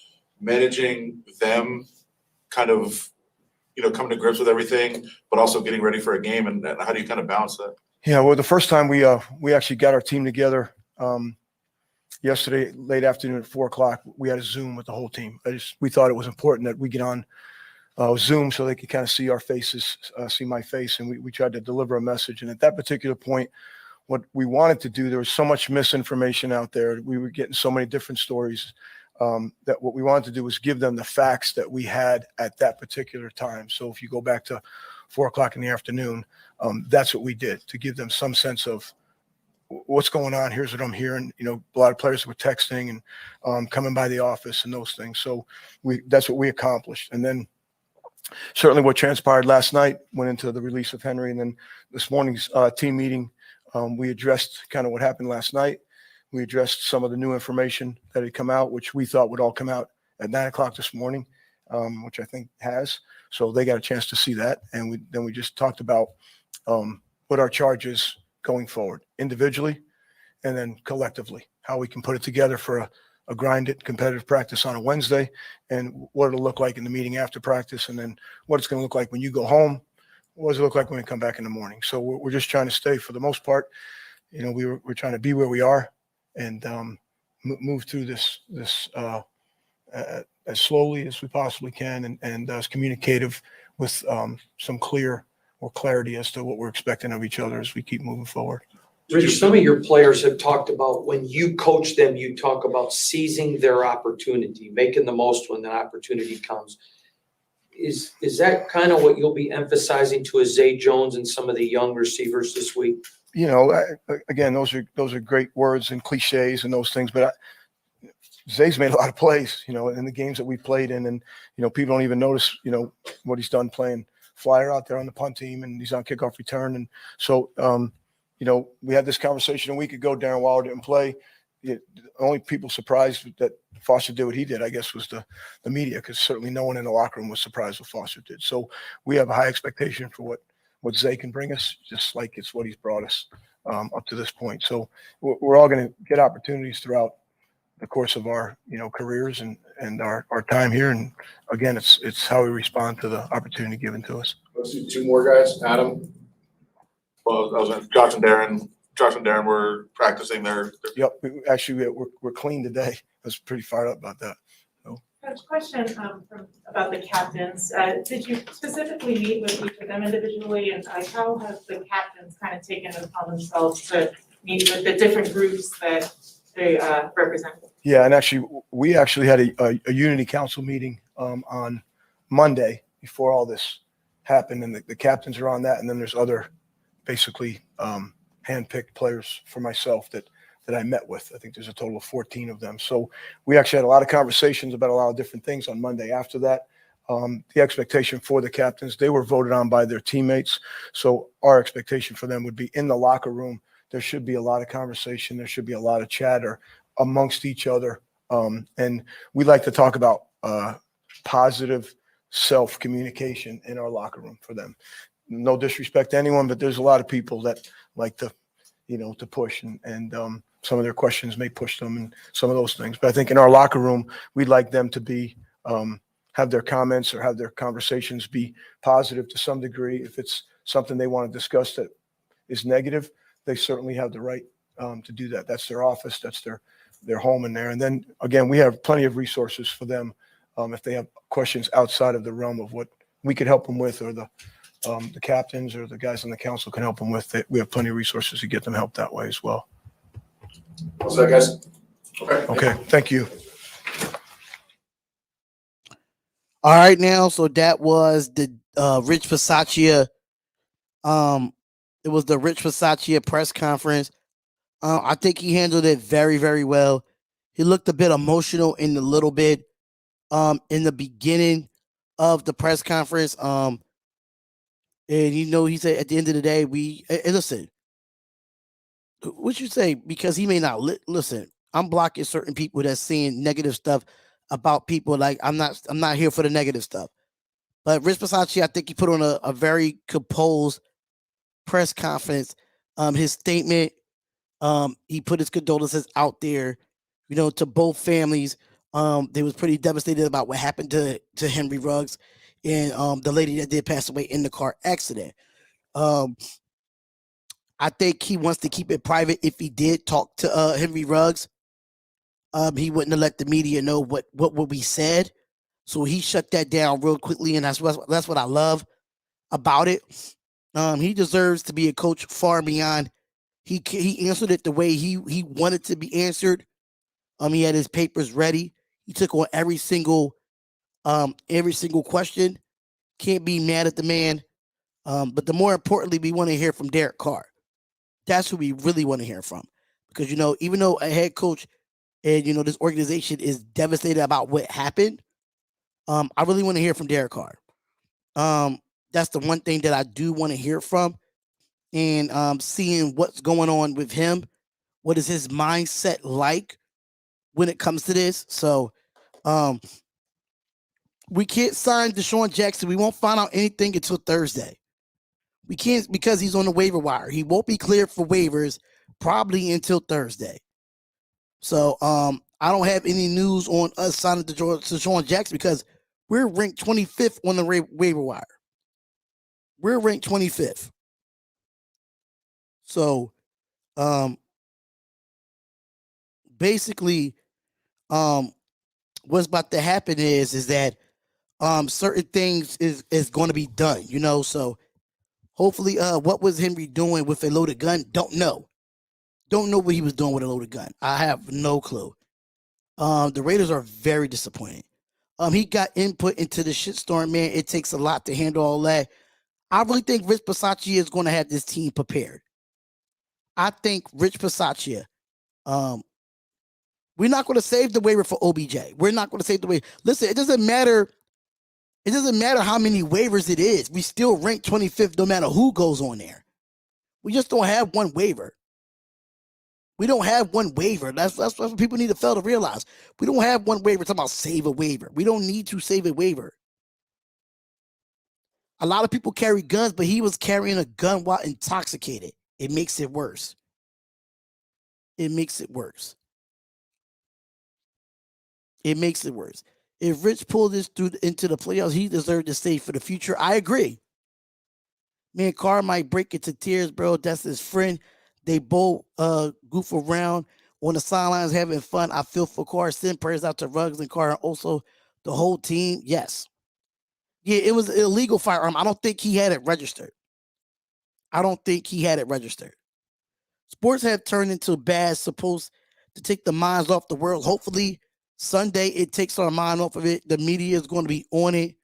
managing them kind of, coming to grips with everything, but also getting ready for a game, and how do you kind of balance that? Yeah, well, the first time we actually got our team together yesterday, late afternoon at 4 o'clock, we had a Zoom with the whole team. We thought it was important that we get on Zoom so they could kind of see our faces, see my face, and we tried to deliver a message. And at that particular point, what we wanted to do, there was so much misinformation out there. We were getting so many different stories that what we wanted to do was give them the facts that we had at that particular time. So if you go back to 4 o'clock in the afternoon, that's what we did, to give them some sense of what's going on. Here's what I'm hearing. A lot of players were texting and coming by the office and those things. So that's what we accomplished. And then certainly what transpired last night went into the release of Henry. And then this morning's team meeting, we addressed kind of what happened last night. We addressed some of the new information that had come out, which we thought would all come out at 9 o'clock this morning, which I think has. So they got a chance to see that. And then we just talked about what our charge is going forward, individually and then collectively, how we can put it together for a grinded competitive practice on a Wednesday, and what it'll look like in the meeting after practice, and then what it's going to look like when you go home. What does it look like when we come back in the morning? So we're just trying to stay, for the most part, we're trying to be where we are and move through this as slowly as we possibly can, and as communicative with some clarity as to what we're expecting of each other as we keep moving forward. Rich, some of your players have talked about, when you coach them, you talk about seizing their opportunity, making the most when the opportunity comes. Is that kind of what you'll be emphasizing to a Zay Jones and some of the young receivers this week? Again, those are great words and cliches and those things, but Zay's made a lot of plays, in the games that we played in, and people don't even notice, what he's done playing flyer out there on the punt team, and he's on kickoff return, and so we had this conversation a week ago. Darren Waller didn't play. The only people surprised that Foster did what he did, I guess, was the media, because certainly no one in the locker room was surprised what Foster did. So we have a high expectation for what Zay can bring us, just like it's what he's brought us up to this point. So we're all going to get opportunities throughout the course of our careers and our time here. And again, it's how we respond to the opportunity given to us. Let's do two more guys. Adam. Well, I was Josh and Darren. Josh and Darren were practicing their. Yep. We're clean today. I was pretty fired up about that. Coach, question about the captains. Did you specifically meet with each of them individually, and how have the captains kind of taken it upon themselves to meet with the different groups that they represent? Yeah, and actually, we had a unity council meeting on Monday before all this happened, and the captains are on that, and then there's other basically handpicked players for myself that I met with. I think there's a total of 14 of them. So we actually had a lot of conversations about a lot of different things on Monday. After that, the expectation for the captains, they were voted on by their teammates. So our expectation for them would be in the locker room. There should be a lot of conversation. There should be a lot of chatter amongst each other. And we like to talk about positive self-communication in our locker room for them. No disrespect to anyone, but there's a lot of people that like to, to push, and some of their questions may push them and some of those things. But I think in our locker room, we'd like them to be, have their comments or have their conversations be positive to some degree. If it's something they want to discuss that is negative, they certainly have the right to do that. That's their office. That's their their home in there. And then again, we have plenty of resources for them if they have questions outside of the realm of what we could help them with, or the captains or the guys on the council can help them with. We have plenty of resources to get them help that way as well. What's that, guys? Okay. Okay, thank you. All right, now, so that was the Rich Bisaccia. It was the Rich Bisaccia press conference. I think he handled it very, very well. He looked a bit emotional in a little bit in the beginning of the press conference. And he said at the end of the day, listen, what you say, because he may not listen. I'm blocking certain people that's saying negative stuff about people. Like I'm not here for the negative stuff. But Rich Bisaccia, I think he put on a very composed press conference. His statement, he put his condolences out there, to both families. They was pretty devastated about what happened to Henry Ruggs and the lady that did pass away in the car accident. I think he wants to keep it private. If he did talk to Henry Ruggs, he wouldn't have let the media know what we said. So he shut that down real quickly, and that's what I love about it. He deserves to be a coach far beyond. He answered it the way he wanted to be answered. He had his papers ready. He took on every single question. Can't be mad at the man. But the more importantly, we want to hear from Derek Carr. That's who we really want to hear from, because even though a head coach and this organization is devastated about what happened, I really want to hear from Derek Carr. That's the one thing that I do want to hear from, and seeing what's going on with him. What is his mindset like when it comes to this? So we can't sign Deshaun Jackson. We won't find out anything until Thursday. We can't, because he's on the waiver wire. He won't be cleared for waivers probably until Thursday. So I don't have any news on us signing Deshaun Jackson, because we're ranked 25th on the waiver wire. We're ranked 25th. So basically what's about to happen is that certain things is going to be done, so hopefully what was Henry doing with a loaded gun? Don't know what he was doing with a loaded gun. I have no clue. The Raiders are very disappointed. He got input into the shitstorm, man. It takes a lot to handle all that. I really think Rich Bisaccia is going to have this team prepared. I think Rich Bisaccia, we're not going to save the waiver for OBJ. We're not going to save the waiver. Listen, it doesn't matter. It doesn't matter how many waivers it is. We still rank 25th no matter who goes on there. We just don't have one waiver. We don't have one waiver. That's what people need to fail to realize. We don't have one waiver. It's about save a waiver. We don't need to save a waiver. A lot of people carry guns, but he was carrying a gun while intoxicated. It makes it worse. It makes it worse. It makes it worse. If Rich pulled this through into the playoffs, he deserved to stay for the future. I agree. Man, Carr might break into tears, bro. That's his friend. They both goof around on the sidelines having fun. I feel for Carr. Send prayers out to Ruggs and Carr, and also the whole team. Yes. Yeah, it was an illegal firearm. I don't think he had it registered. Sports have turned into bads supposed to take the minds off the world. Hopefully, Sunday it takes our mind off of it. The media is going to be on it.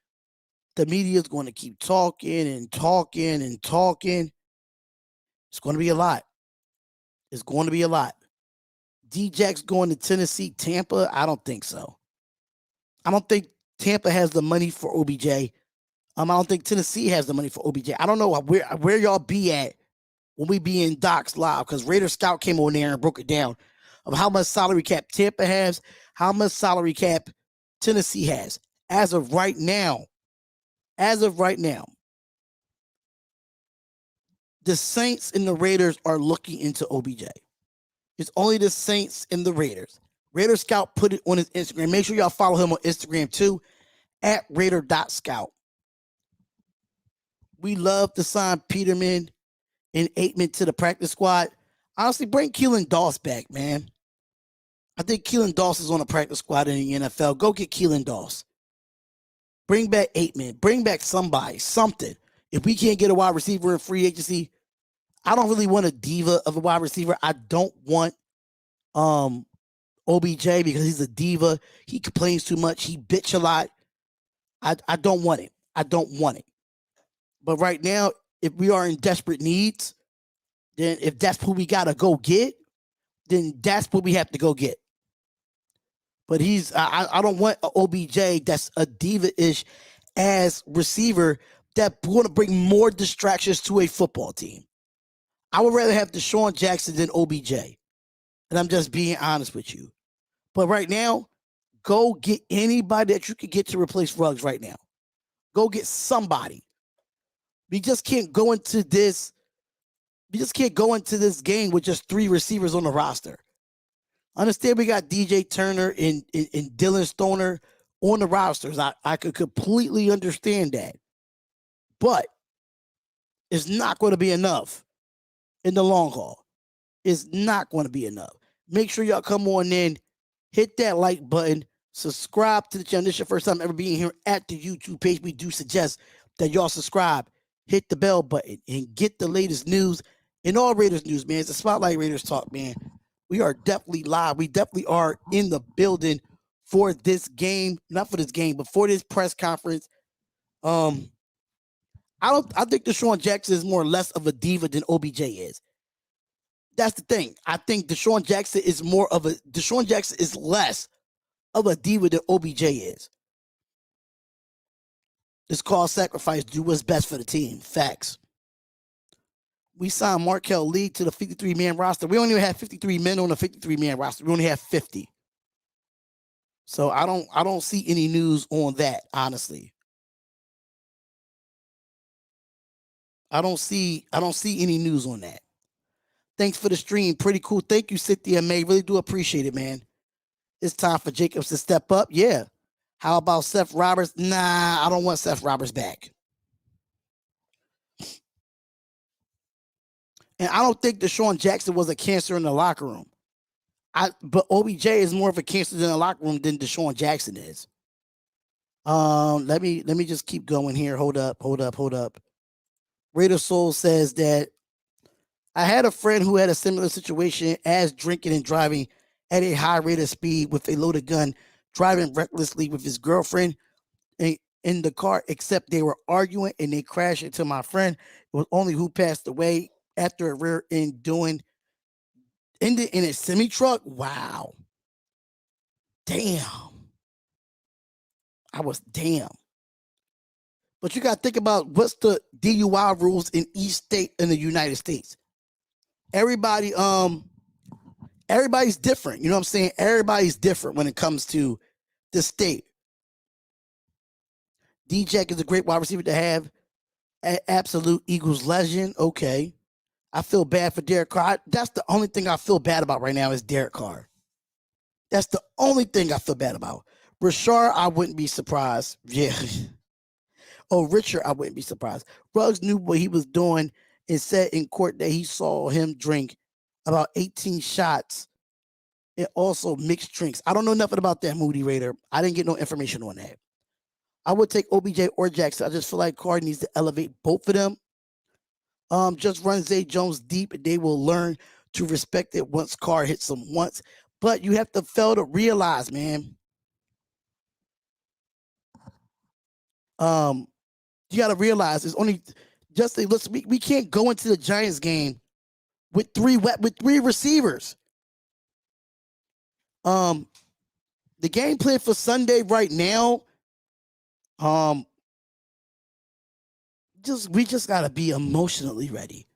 The media is going to keep talking and talking and talking. It's going to be a lot. It's going to be a lot. D-Jack's going to Tennessee, Tampa? I don't think so. I don't think Tampa has the money for OBJ. I don't think Tennessee has the money for OBJ. I don't know where y'all be at when we be in Docs Live, because Raider Scout came on there and broke it down of how much salary cap Tampa has, how much salary cap Tennessee has. As of right now, the Saints and the Raiders are looking into OBJ. It's only the Saints and the Raiders. Raider Scout put it on his Instagram. Make sure y'all follow him on Instagram too, at Raider.Scout. We love to sign Peterman and Aitman to the practice squad. Honestly, bring Keelan Doss back, man. I think Keelan Doss is on a practice squad in the NFL. Go get Keelan Doss. Bring back 8-man. Bring back somebody, something. If we can't get a wide receiver in free agency, I don't really want a diva of a wide receiver. I don't want OBJ because he's a diva. He complains too much. He bitch a lot. I don't want it. I don't want it. But right now, if we are in desperate needs, then if that's who we gotta go get, then that's what we have to go get. But I don't want an OBJ that's a diva-ish as receiver that's going to bring more distractions to a football team. I would rather have Deshaun Jackson than OBJ. And I'm just being honest with you. But right now, go get anybody that you can get to replace Ruggs right now. Go get somebody. We just can't go into this. We just can't go into this game with just 3 receivers on the roster. Understand we got DJ Turner and Dylan Stoner on the rosters. I could completely understand that. But it's not going to be enough in the long haul. It's not going to be enough. Make sure y'all come on in, hit that like button, subscribe to the channel. This is your first time ever being here at the YouTube page. We do suggest that y'all subscribe, hit the bell button, and get the latest news in all Raiders news, man. It's the Spotlight Raiders Talk, man. We are definitely live. We definitely are in the building for this game. Not for this game, but for this press conference. I think Deshaun Jackson is more or less of a diva than OBJ is. That's the thing. I think Deshaun Jackson is less of a diva than OBJ is. It's called sacrifice. Do what's best for the team. Facts. We signed Markel Lee to the 53-man roster. We only have 53 men on the 53-man roster. We only have 50. So I don't see any news on that, honestly. I don't see any news on that. Thanks for the stream. Pretty cool. Thank you, Cynthia May. Really do appreciate it, man. It's time for Jacobs to step up. Yeah. How about Seth Roberts? Nah, I don't want Seth Roberts back. And I don't think Deshaun Jackson was a cancer in the locker room. But OBJ is more of a cancer in the locker room than Deshaun Jackson is. Let me just keep going here. Hold up. Raider Soul says that I had a friend who had a similar situation as drinking and driving at a high rate of speed with a loaded gun, driving recklessly with his girlfriend in the car, except they were arguing and they crashed into my friend. It was only who passed away after a rear end ended in a semi truck. Wow. Damn. Damn. But you got to think about what's the DUI rules in each state in the United States. Everybody's different. You know what I'm saying? Everybody's different when it comes to the state. D-Jack is a great wide receiver to have. Absolute Eagles legend. Okay. I feel bad for Derek Carr. That's the only thing I feel bad about right now is Derek Carr. That's the only thing I feel bad about. Rashard, I wouldn't be surprised. Yeah. Oh, Richard, I wouldn't be surprised. Ruggs knew what he was doing and said in court that he saw him drink about 18 shots and also mixed drinks. I don't know nothing about that, Moody Raider. I didn't get no information on that. I would take OBJ or Jackson. I just feel like Carr needs to elevate both of them. Just run Zay Jones deep and they will learn to respect it once Carr hits them once. But you have to fail to realize, man. You got to realize it's only just we can't go into the Giants game with three receivers. The game plan for Sunday right now, we just got to be emotionally ready.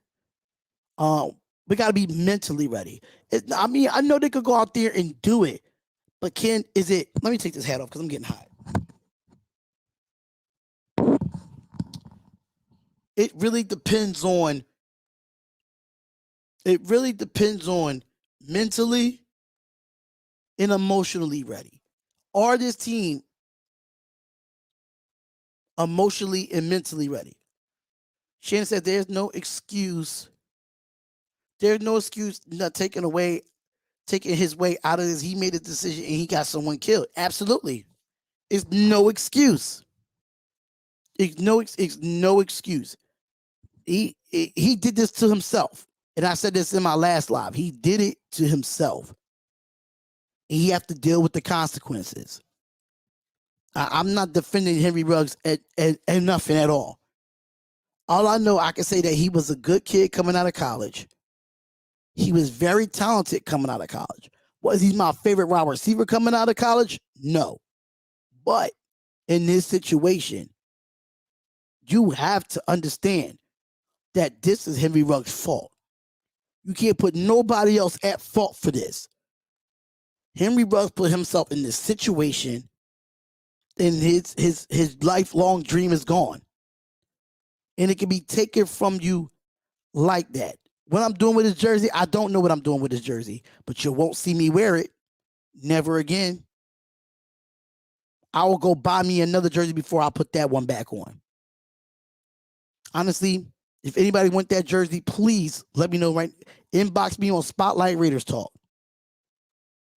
We got to be mentally ready. I know they could go out there and do it, but let me take this hat off because I'm getting hot. It really depends on mentally and emotionally ready. Are this team emotionally and mentally ready? Shannon said there's no excuse. There's no excuse not taking away taking his way out of this. He made a decision and he got someone killed. Absolutely. It's no excuse. It's no excuse. He did this to himself. And I said this in my last live. He did it to himself. And he have to deal with the consequences. I'm not defending Henry Ruggs at nothing at all. All I know, I can say that he was a good kid coming out of college. He was very talented coming out of college. Was he my favorite wide receiver coming out of college? No. But in this situation, you have to understand that this is Henry Ruggs' fault. You can't put nobody else at fault for this. Henry Ruggs put himself in this situation, and his lifelong dream is gone. And it can be taken from you like that. What I'm doing with his jersey, I don't know what I'm doing with his jersey, but you won't see me wear it. Never again. I will go buy me another jersey before I put that one back on. Honestly, if anybody want that jersey, please let me know. Right, inbox me on Spotlight Raiders Talk.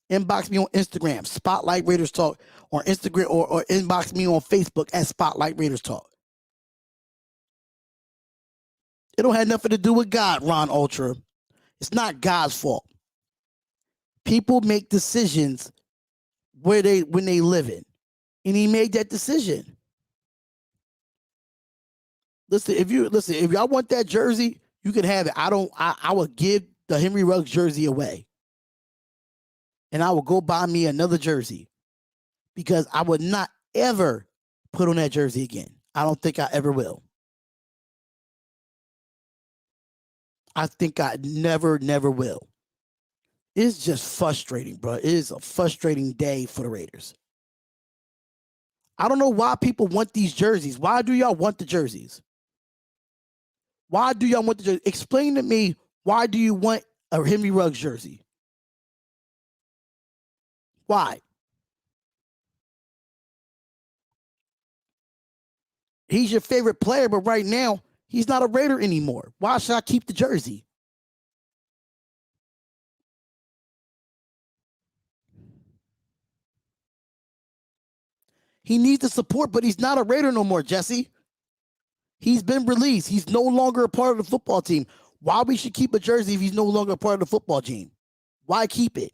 Inbox me on Instagram, Spotlight Raiders Talk, or Instagram, or inbox me on Facebook at Spotlight Raiders Talk. It don't have nothing to do with God, Ron Ultra. It's not God's fault. People make decisions when they live in, and he made that decision. Listen, if y'all want that jersey, you can have it. I will give the Henry Ruggs jersey away. And I will go buy me another jersey, because I would not ever put on that jersey again. I don't think I ever will. I think I never will. It's just frustrating, bro. It is a frustrating day for the Raiders. I don't know why people want these jerseys. Why do y'all want the jerseys? Why do y'all want the jersey? Explain to me, why do you want a Henry Ruggs jersey? Why? He's your favorite player, but right now, he's not a Raider anymore. Why should I keep the jersey? He needs the support, but he's not a Raider no more, Jesse. He's been released. He's no longer a part of the football team. Why we should keep a jersey if he's no longer a part of the football team? Why keep it?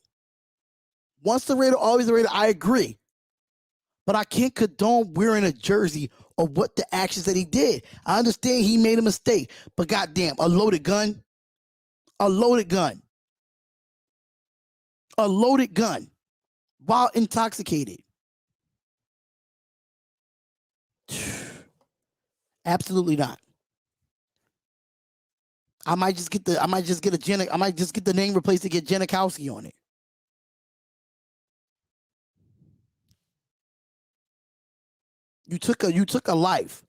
Once the Raider, always the Raider. I agree. But I can't condone wearing a jersey of what the actions that he did. I understand he made a mistake, but goddamn, a loaded gun, while intoxicated. Absolutely not. I might just get the name replaced to get Janikowski on it. You took a life.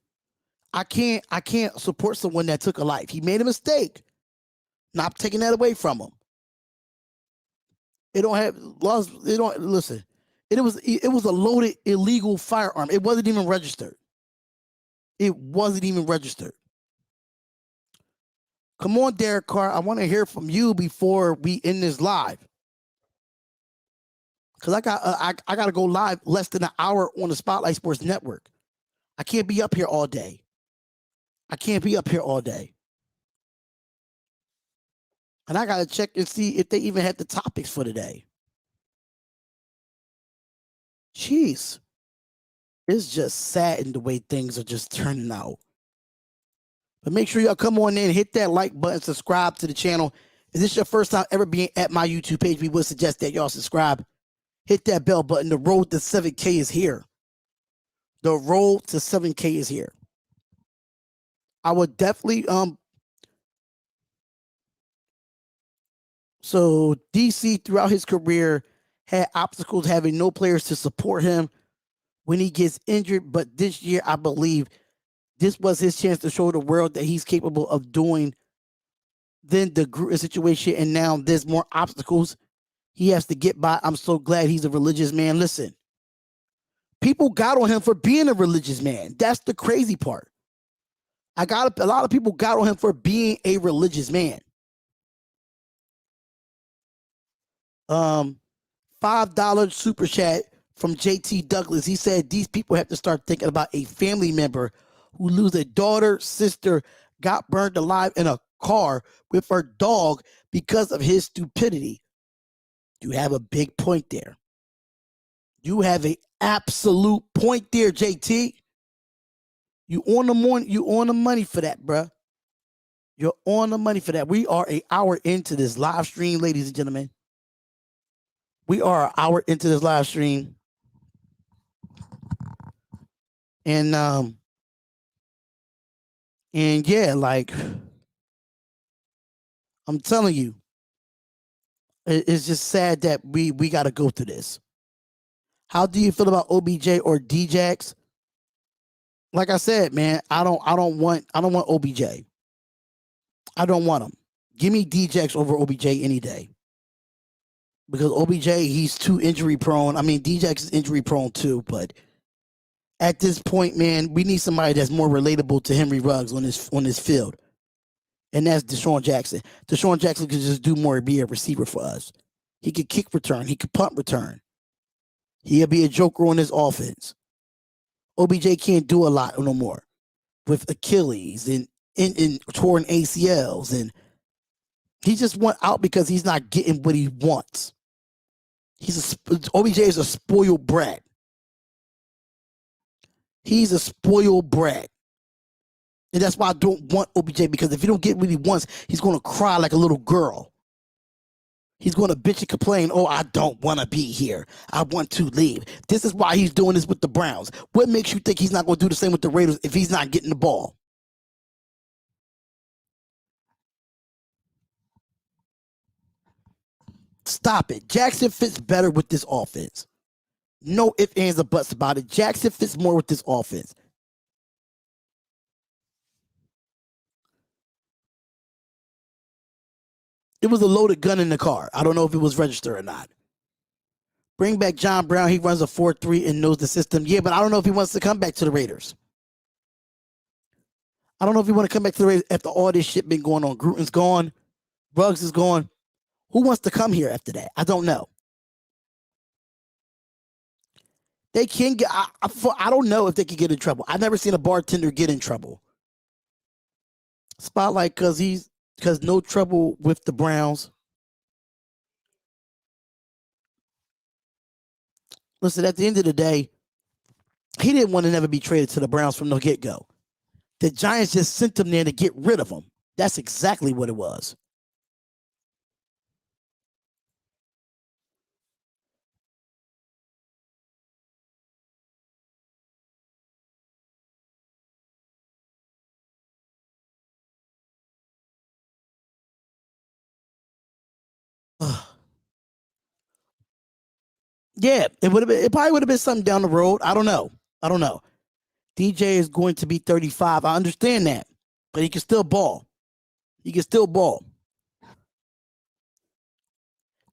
I can't support someone that took a life. He made a mistake. Not taking that away from him. It don't have laws. It don't listen. It was a loaded illegal firearm. It wasn't even registered. Come on, Derek Carr. I want to hear from you before we end this live. Because I got to go live less than an hour on the Spotlight Sports Network. I can't be up here all day. And I got to check and see if they even had the topics for today. Jeez. It's just sad in the way things are just turning out. But make sure y'all come on in, hit that like button, subscribe to the channel. If this is your first time ever being at my YouTube page, we would suggest that y'all subscribe. Hit that bell button. The road to 7K is here. I would definitely so DC throughout his career had obstacles having no players to support him when he gets injured, but this year I believe this was his chance to show the world that he's capable of doing than the Gruden situation, and now there's more obstacles he has to get by. I'm so glad he's a religious man. Listen, people got on him for being a religious man. That's the crazy part. A lot of people got on him for being a religious man. $5 super chat from JT Douglas. He said these people have to start thinking about a family member who lose a daughter, sister, got burned alive in a car with her dog because of his stupidity. You have a big point there. You have an absolute point there, JT. You on the money for that, bruh. You're on the money for that. We are an hour into this live stream, ladies and gentlemen. We are an hour into this live stream. And yeah, like I'm telling you, it's just sad that we got to go through this. How do you feel about OBJ or Djax? Like I said, man, I don't want OBJ. I don't want him. Give me Djax over OBJ any day. Because OBJ, he's too injury prone. I mean, Djax is injury prone too, but at this point, man, we need somebody that's more relatable to Henry Ruggs on this field. And that's Deshaun Jackson. Deshaun Jackson could just do more, be a receiver for us. He could kick return. He could punt return. He'll be a joker on this offense. OBJ can't do a lot no more with Achilles and torn ACLs. And he just went out because he's not getting what he wants. OBJ is a spoiled brat. He's a spoiled brat. And that's why I don't want OBJ, because if he don't get what he wants, he's going to cry like a little girl. He's going to bitch and complain, oh, I don't want to be here. I want to leave. This is why he's doing this with the Browns. What makes you think he's not going to do the same with the Raiders if he's not getting the ball? Stop it. Jackson fits better with this offense. No ifs, ands, or buts about it. Jackson fits more with this offense. It was a loaded gun in the car. I don't know if it was registered or not. Bring back John Brown. He runs a 4-3 and knows the system. Yeah, but I don't know if he wants to come back to the Raiders. I don't know if he want to come back to the Raiders after all this shit been going on. Gruden's gone. Ruggs is gone. Who wants to come here after that? I don't know. They can get, I don't know if they can get in trouble. I've never seen a bartender get in trouble. Spotlight because no trouble with the Browns. Listen, at the end of the day, he didn't want to never be traded to the Browns from the get-go. The Giants just sent him there to get rid of him. That's exactly what it was. Yeah, it probably would have been something down the road. I don't know. DJ is going to be 35. I understand that. But he can still ball.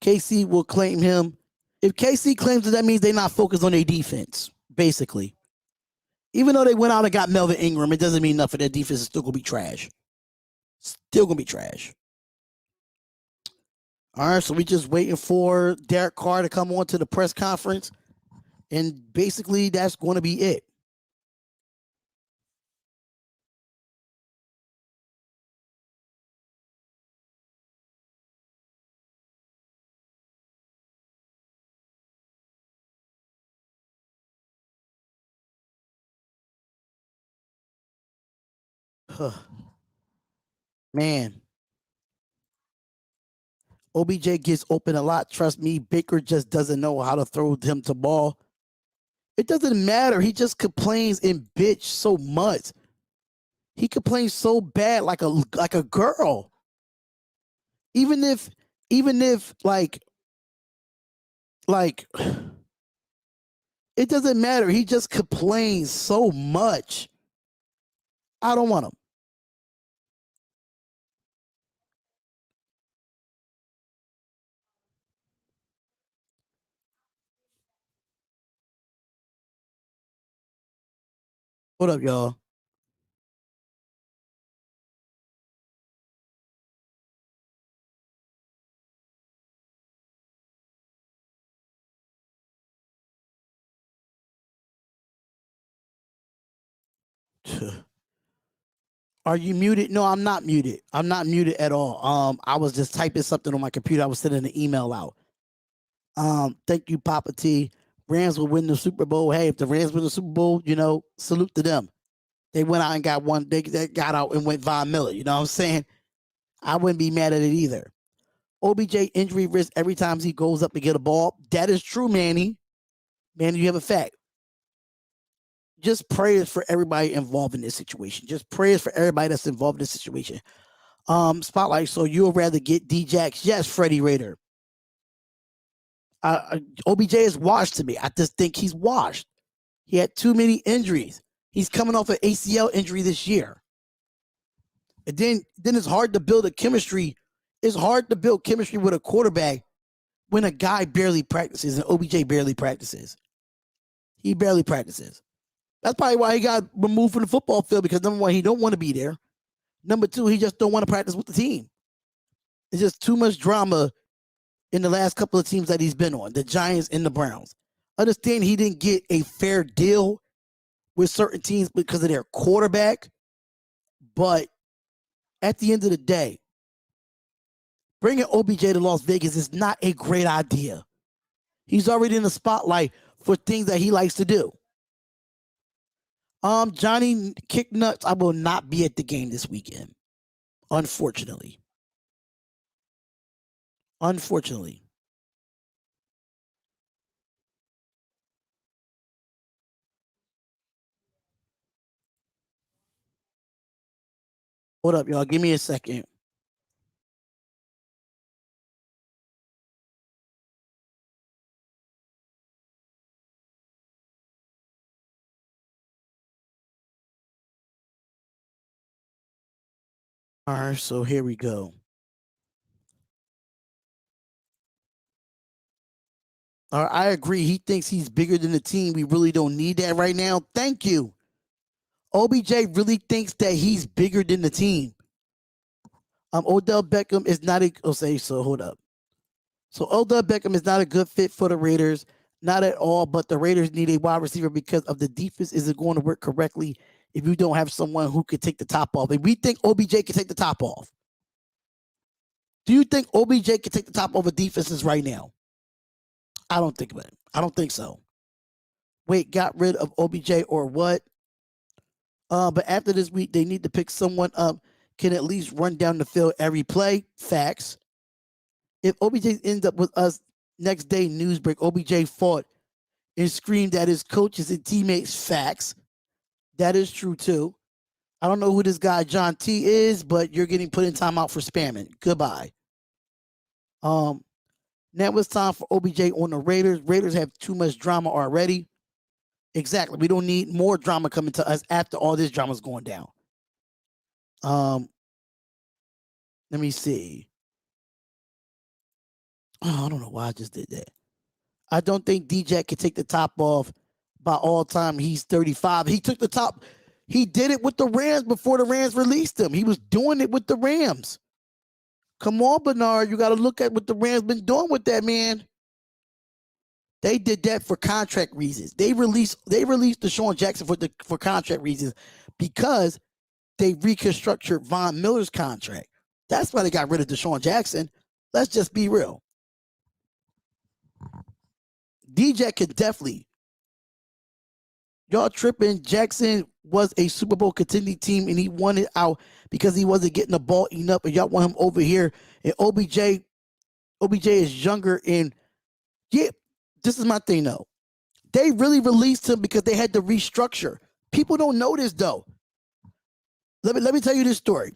KC will claim him. If KC claims it, that means they're not focused on their defense, basically. Even though they went out and got Melvin Ingram, it doesn't mean nothing. Their defense is still going to be trash. All right, so we just waiting for Derek Carr to come on to the press conference. And basically, that's going to be it. Man. OBJ gets open a lot. Trust me, Baker just doesn't know how to throw him to ball. It doesn't matter. He just complains and bitch so much. He complains so bad like a girl. Even if like it doesn't matter. He just complains so much. I don't want him. What up, y'all? Are you muted? No, I'm not muted. I'm not muted at all. I was just typing something on my computer. I was sending an email out. Thank you, Papa T. Rams will win the Super Bowl. Hey, if the Rams win the Super Bowl, salute to them. They went out and got one. They got out and went Von Miller. You know what I'm saying? I wouldn't be mad at it either. OBJ injury risk every time he goes up to get a ball. That is true, Manny. Manny, you have a fact. Just prayers for everybody involved in this situation. Just prayers for everybody that's involved in this situation. Spotlight. So you'll rather get D-Jax? Yes, Freddie Raider. OBJ is washed to me. I just think he's washed. He had too many injuries. He's coming off an ACL injury this year. And then it's hard to build a chemistry. It's hard to build chemistry with a quarterback when a guy barely practices and OBJ barely practices. He barely practices. That's probably why he got removed from the football field, because number one, he don't want to be there. Number two, he just don't want to practice with the team. It's just too much drama in the last couple of teams that he's been on, the Giants and the Browns. Understand he didn't get a fair deal with certain teams because of their quarterback, but at the end of the day, bringing OBJ to Las Vegas is not a great idea. He's already in the spotlight for things that he likes to do. Johnny Kicknuts, I will not be at the game this weekend, unfortunately. Unfortunately. Hold up, y'all. Give me a second. All right, so here we go. All right, I agree. He thinks he's bigger than the team. We really don't need that right now. Thank you. OBJ really thinks that he's bigger than the team. Odell Beckham is not a. Hold up. So Odell Beckham is not a good fit for the Raiders, not at all. But the Raiders need a wide receiver because of the defense isn't going to work correctly if you don't have someone who could take the top off. And we think OBJ can take the top off. Do you think OBJ can take the top off of defenses right now? I don't think about it. I don't think so. Wait, got rid of OBJ or what? But after this week, they need to pick someone up, can at least run down the field every play. Facts. If OBJ ends up with us next day, newsbreak, OBJ fought and screamed at his coaches and teammates. Facts. That is true too. I don't know who this guy John T is, but you're getting put in timeout for spamming. Goodbye. Now it's time for OBJ on the Raiders. Raiders have too much drama already. Exactly. We don't need more drama coming to us after all this drama is going down. Let me see. Oh, I don't know why I just did that. I don't think DJ can take the top off by all time. He's 35. He took the top. He did it with the Rams before the Rams released him. He was doing it with the Rams. Come on, Bernard. You got to look at what the Rams been doing with that, man. They did that for contract reasons. They released Deshaun Jackson for contract reasons because they reconstructed Von Miller's contract. That's why they got rid of Deshaun Jackson. Let's just be real. DJ could definitely. Y'all tripping. Jackson was a Super Bowl contending team and he won it out because he wasn't getting the ball enough, and y'all want him over here. And OBJ is younger, and yeah, this is my thing though. They really released him because they had to restructure. People don't know this though. Let me tell you this story.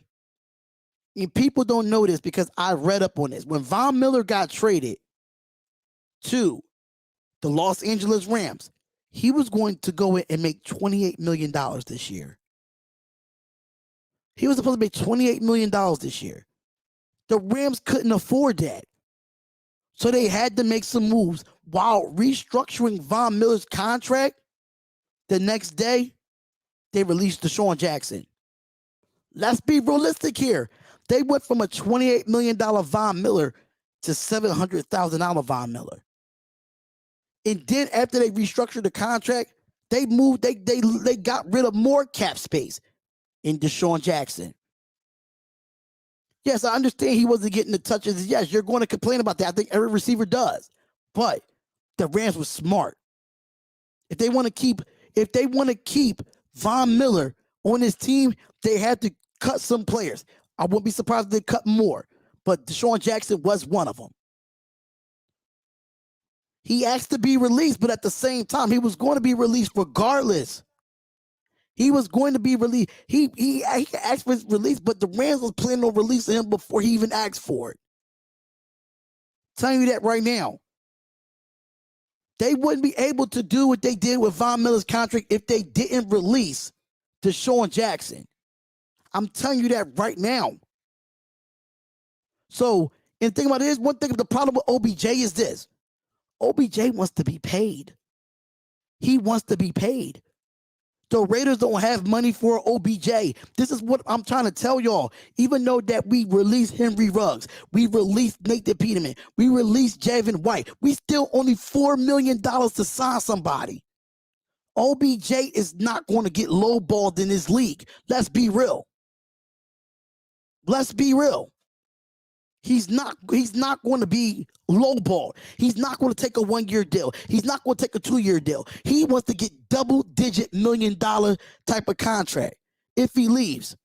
And people don't know this because I read up on this. When Von Miller got traded to the Los Angeles Rams, he was going to go in and make $28 million this year. He was supposed to make $28 million this year. The Rams couldn't afford that. So they had to make some moves while restructuring Von Miller's contract. The next day, they released Deshaun Jackson. Let's be realistic here. They went from a $28 million Von Miller to $700,000 Von Miller. And then after they restructured the contract, They moved, they got rid of more cap space in Deshaun Jackson. Yes, I understand he wasn't getting the touches. Yes, you're going to complain about that. I think every receiver does. But the Rams were smart. If they want to keep Von Miller on his team, they had to cut some players. I wouldn't be surprised if they cut more. But Deshaun Jackson was one of them. He asked to be released, but at the same time, he was going to be released regardless. He was going to be released. He asked for his release, but the Rams was planning on releasing him before he even asked for it. Telling you that right now. They wouldn't be able to do what they did with Von Miller's contract if they didn't release Deshaun Jackson. I'm telling you that right now. So, and the thing about it is, one thing, the problem with OBJ is this. OBJ wants to be paid. He wants to be paid. The Raiders don't have money for OBJ. This is what I'm trying to tell y'all. Even though that we released Henry Ruggs, we released Nathan Peterman, we released Javin White, we still only $4 million to sign somebody. OBJ is not going to get lowballed in this league. Let's be real. Let's be real. He's not going to be lowballed. He's not going to take a 1-year deal. He's not going to take a 2-year deal. He wants to get double-digit $1 million type of contract if he leaves.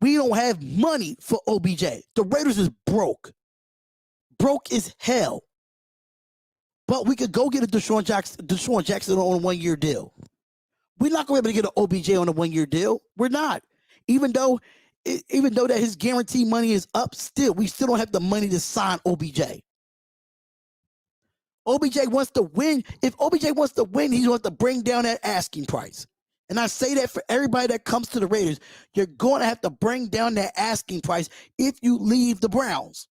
We don't have money for OBJ. The Raiders is broke. Broke as hell. But we could go get a Deshaun Jackson on a 1-year deal. We're not going to be able to get an OBJ on a 1-year deal. We're not. Even though that his guarantee money is up, we still don't have the money to sign OBJ. OBJ wants to win. If OBJ wants to win, he wants to bring down that asking price. And I say that for everybody that comes to the Raiders, you're going to have to bring down that asking price if you leave the Browns.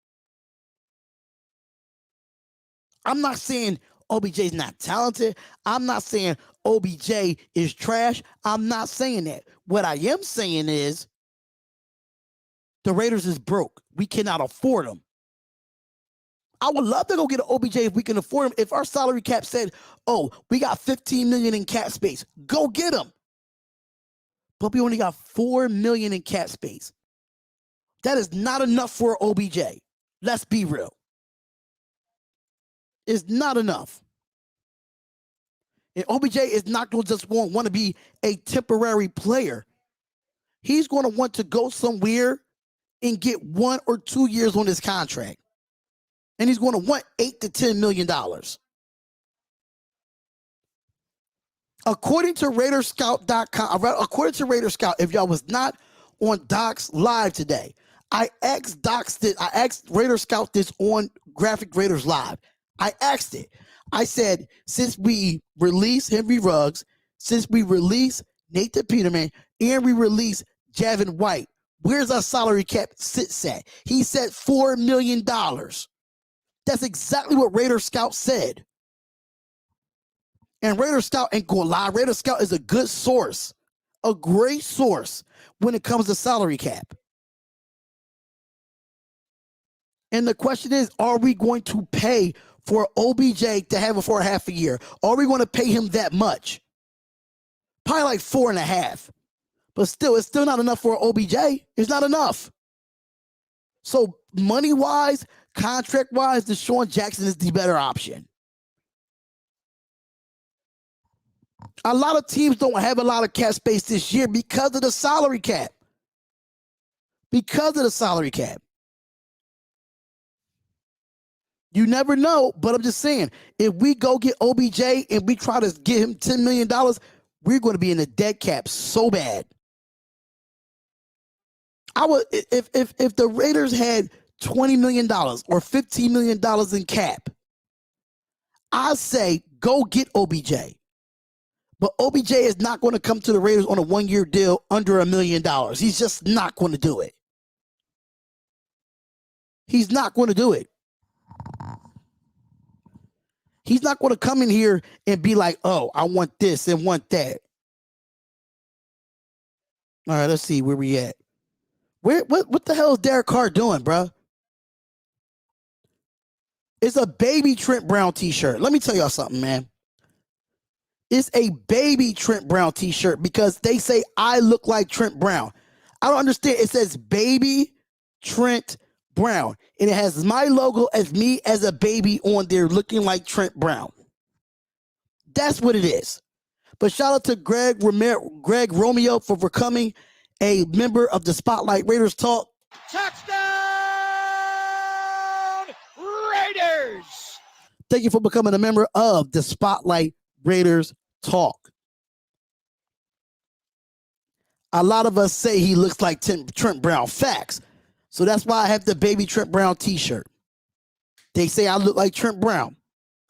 I'm not saying OBJ's not talented. I'm not saying OBJ is trash. I'm not saying that. What I am saying is, the Raiders is broke. We cannot afford them. I would love to go get an OBJ if we can afford him. If our salary cap said, oh, we got $15 million in cap space, go get him. But we only got $4 million in cap space. That is not enough for OBJ. Let's be real. It's not enough. And OBJ is not going to just want to be a temporary player. He's going to want to go somewhere and get 1 or 2 years on his contract. And he's going to want $8 to $10 million. According to RaiderScout.com, according to Raider Scout, if y'all was not on Doc's Live today, I asked Raider Scout this on Graphic Raiders Live. I asked it. I said, since we released Henry Ruggs, since we released Nathan Peterman, and we released Javin White, where's our salary cap sits at? He said $4 million. That's exactly what Raider Scout said. And Raider Scout ain't gonna lie. Raider Scout is a good source, a great source when it comes to salary cap. And the question is, are we going to pay for OBJ to have it for a half a year? Are we going to pay him that much? Probably like 4.5. But still, it's still not enough for OBJ. It's not enough. So money-wise, contract-wise, Deshaun Jackson is the better option. A lot of teams don't have a lot of cap space this year because of the salary cap. Because of the salary cap. You never know, but I'm just saying, if we go get OBJ and we try to get him $10 million, we're going to be in the dead cap so bad. I would, if the Raiders had $20 million or $15 million in cap, I'd say go get OBJ. But OBJ is not going to come to the Raiders on a 1-year deal under $1 million. He's just not going to do it. He's not going to do it. He's not going to come in here and be like, oh, I want this and want that. All right, let's see where we at. What the hell is Derek Carr doing, bro? It's a baby Trent Brown t-shirt. Let me tell y'all something, man. It's a baby Trent Brown t-shirt because they say I look like Trent Brown. I don't understand. It says baby Trent Brown. And it has my logo as me as a baby on there looking like Trent Brown. That's what it is. But shout out to Greg Romeo for becoming a member of the Spotlight Raiders Talk. Touchdown, Raiders! Thank you for becoming a member of the Spotlight Raiders Talk. A lot of us say he looks like Trent Brown. Facts. So that's why I have the baby Trent Brown t-shirt. They say I look like Trent Brown.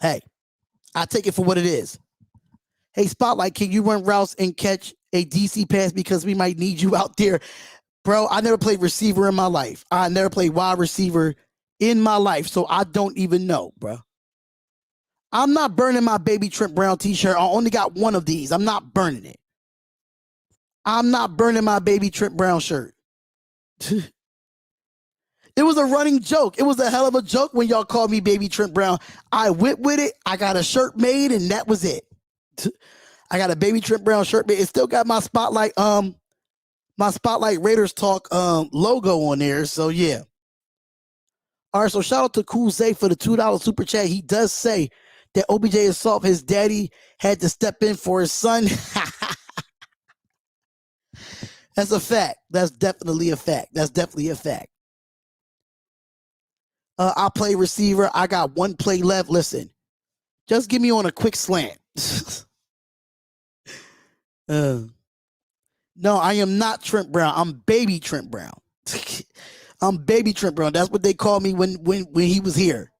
Hey, I take it for what it is. Hey, Spotlight, can you run routes and catch a DC pass because we might need you out there? Bro, I never played receiver in my life. I never played wide receiver in my life, so I don't even know, bro. I'm not burning my baby Trent Brown t-shirt. I only got one of these. I'm not burning it. I'm not burning my baby Trent Brown shirt. It was a running joke. It was a hell of a joke when y'all called me baby Trent Brown. I went with it. I got a shirt made, and that was it. I got a baby Trent Brown shirt made. It still got my Spotlight Raiders Talk logo on there. So yeah. All right, so shout out to Cool Zay for the $2 super chat. He does say that OBJ is soft. His daddy had to step in for his son. That's a fact. That's definitely a fact. That's definitely a fact. I play receiver. I got one play left. Listen, just give me on a quick slant. No, I am not Trent Brown. I'm baby Trent Brown. I'm baby Trent Brown. That's what they called me when he was here.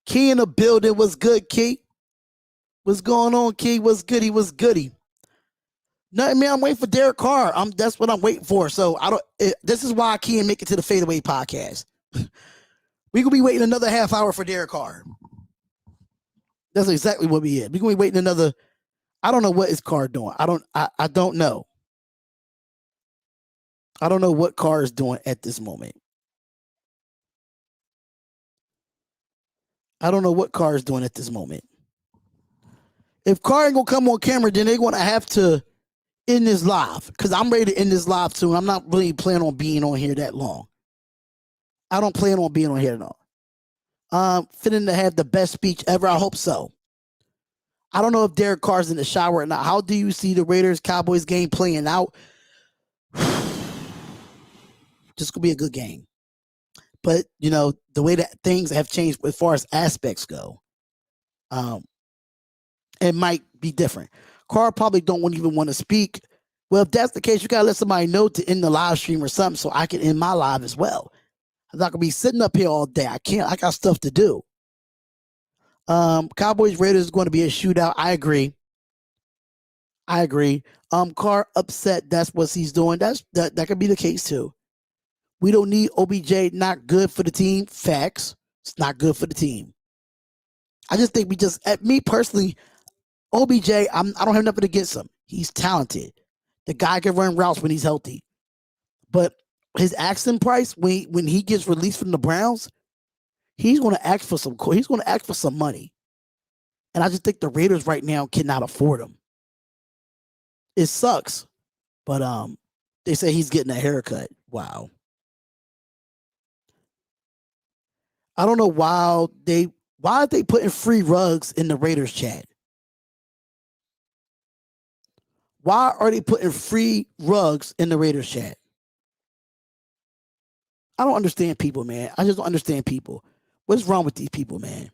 Key in the building. Was good, Key? What's going on, Key? What's goody? What's goody? Nothing, man. I'm waiting for Derek Carr. That's what I'm waiting for. So this is why I can't make it to the Fadeaway podcast. We gonna be waiting another half hour for Derek Carr. That's exactly what we is. We gonna be waiting another. I don't know what is Carr doing. I don't know. I don't know what Carr is doing at this moment. I don't know what Carr is doing at this moment. If Carr ain't gonna come on camera, then they're gonna have to end this live. Because I'm ready to end this live too. I'm not really planning on being on here that long. I don't plan on being on here at all. Fitting to have the best speech ever. I hope so. I don't know if Derek Carr's in the shower or not. How do you see the Raiders-Cowboys game playing out? Just gonna be a good game. But, you know, the way that things have changed as far as aspects go, it might be different. Carr probably don't even want to speak. Well, if that's the case, you gotta let somebody know to end the live stream or something so I can end my live as well. I'm not gonna be sitting up here all day. I can't. I got stuff to do. Cowboys Raiders is going to be a shootout. I agree. Carr upset. That's what he's doing. That could be the case too. We don't need OBJ. Not good for the team. Facts. It's not good for the team. I just think me personally, OBJ. I don't have nothing against him. He's talented. The guy can run routes when he's healthy. But his asking price when he gets released from the Browns, he's going to ask for some money. And I just think the Raiders right now cannot afford him. It sucks. But they say he's getting a haircut. Wow. I don't know why are they putting free rugs in the Raiders chat? Why are they putting free rugs in the Raiders chat? I don't understand people, man. I just don't understand people. What's wrong with these people, man?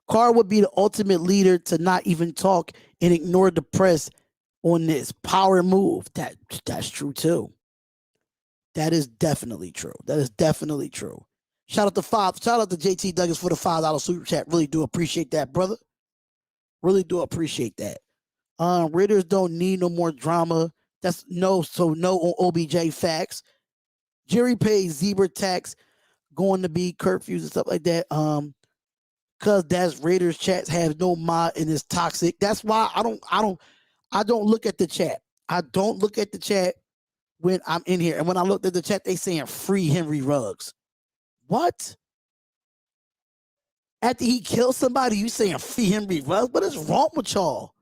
Carr would be the ultimate leader to not even talk and ignore the press on this power move. That's true too. That is definitely true. Shout out to JT Douglas for the $5 super chat. Really do appreciate that, brother. Really do appreciate that. Raiders don't need no more drama. No on OBJ. Facts. Jerry pays zebra tax, going to be curfews and stuff like that. Cause that's Raiders chats have no mod and it's toxic. That's why I don't look at the chat. I don't look at the chat when I'm in here. And when I looked at the chat, they saying free Henry Ruggs. What? After he killed somebody, you saying free Henry Ruggs? What is wrong with y'all?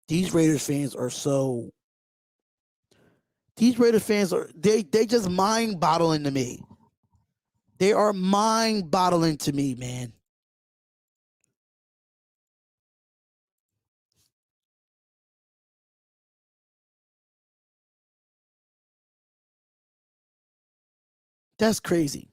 These Raiders fans are so. These Raiders fans are they just mind boggling to me. They are mind boggling to me, man. That's crazy.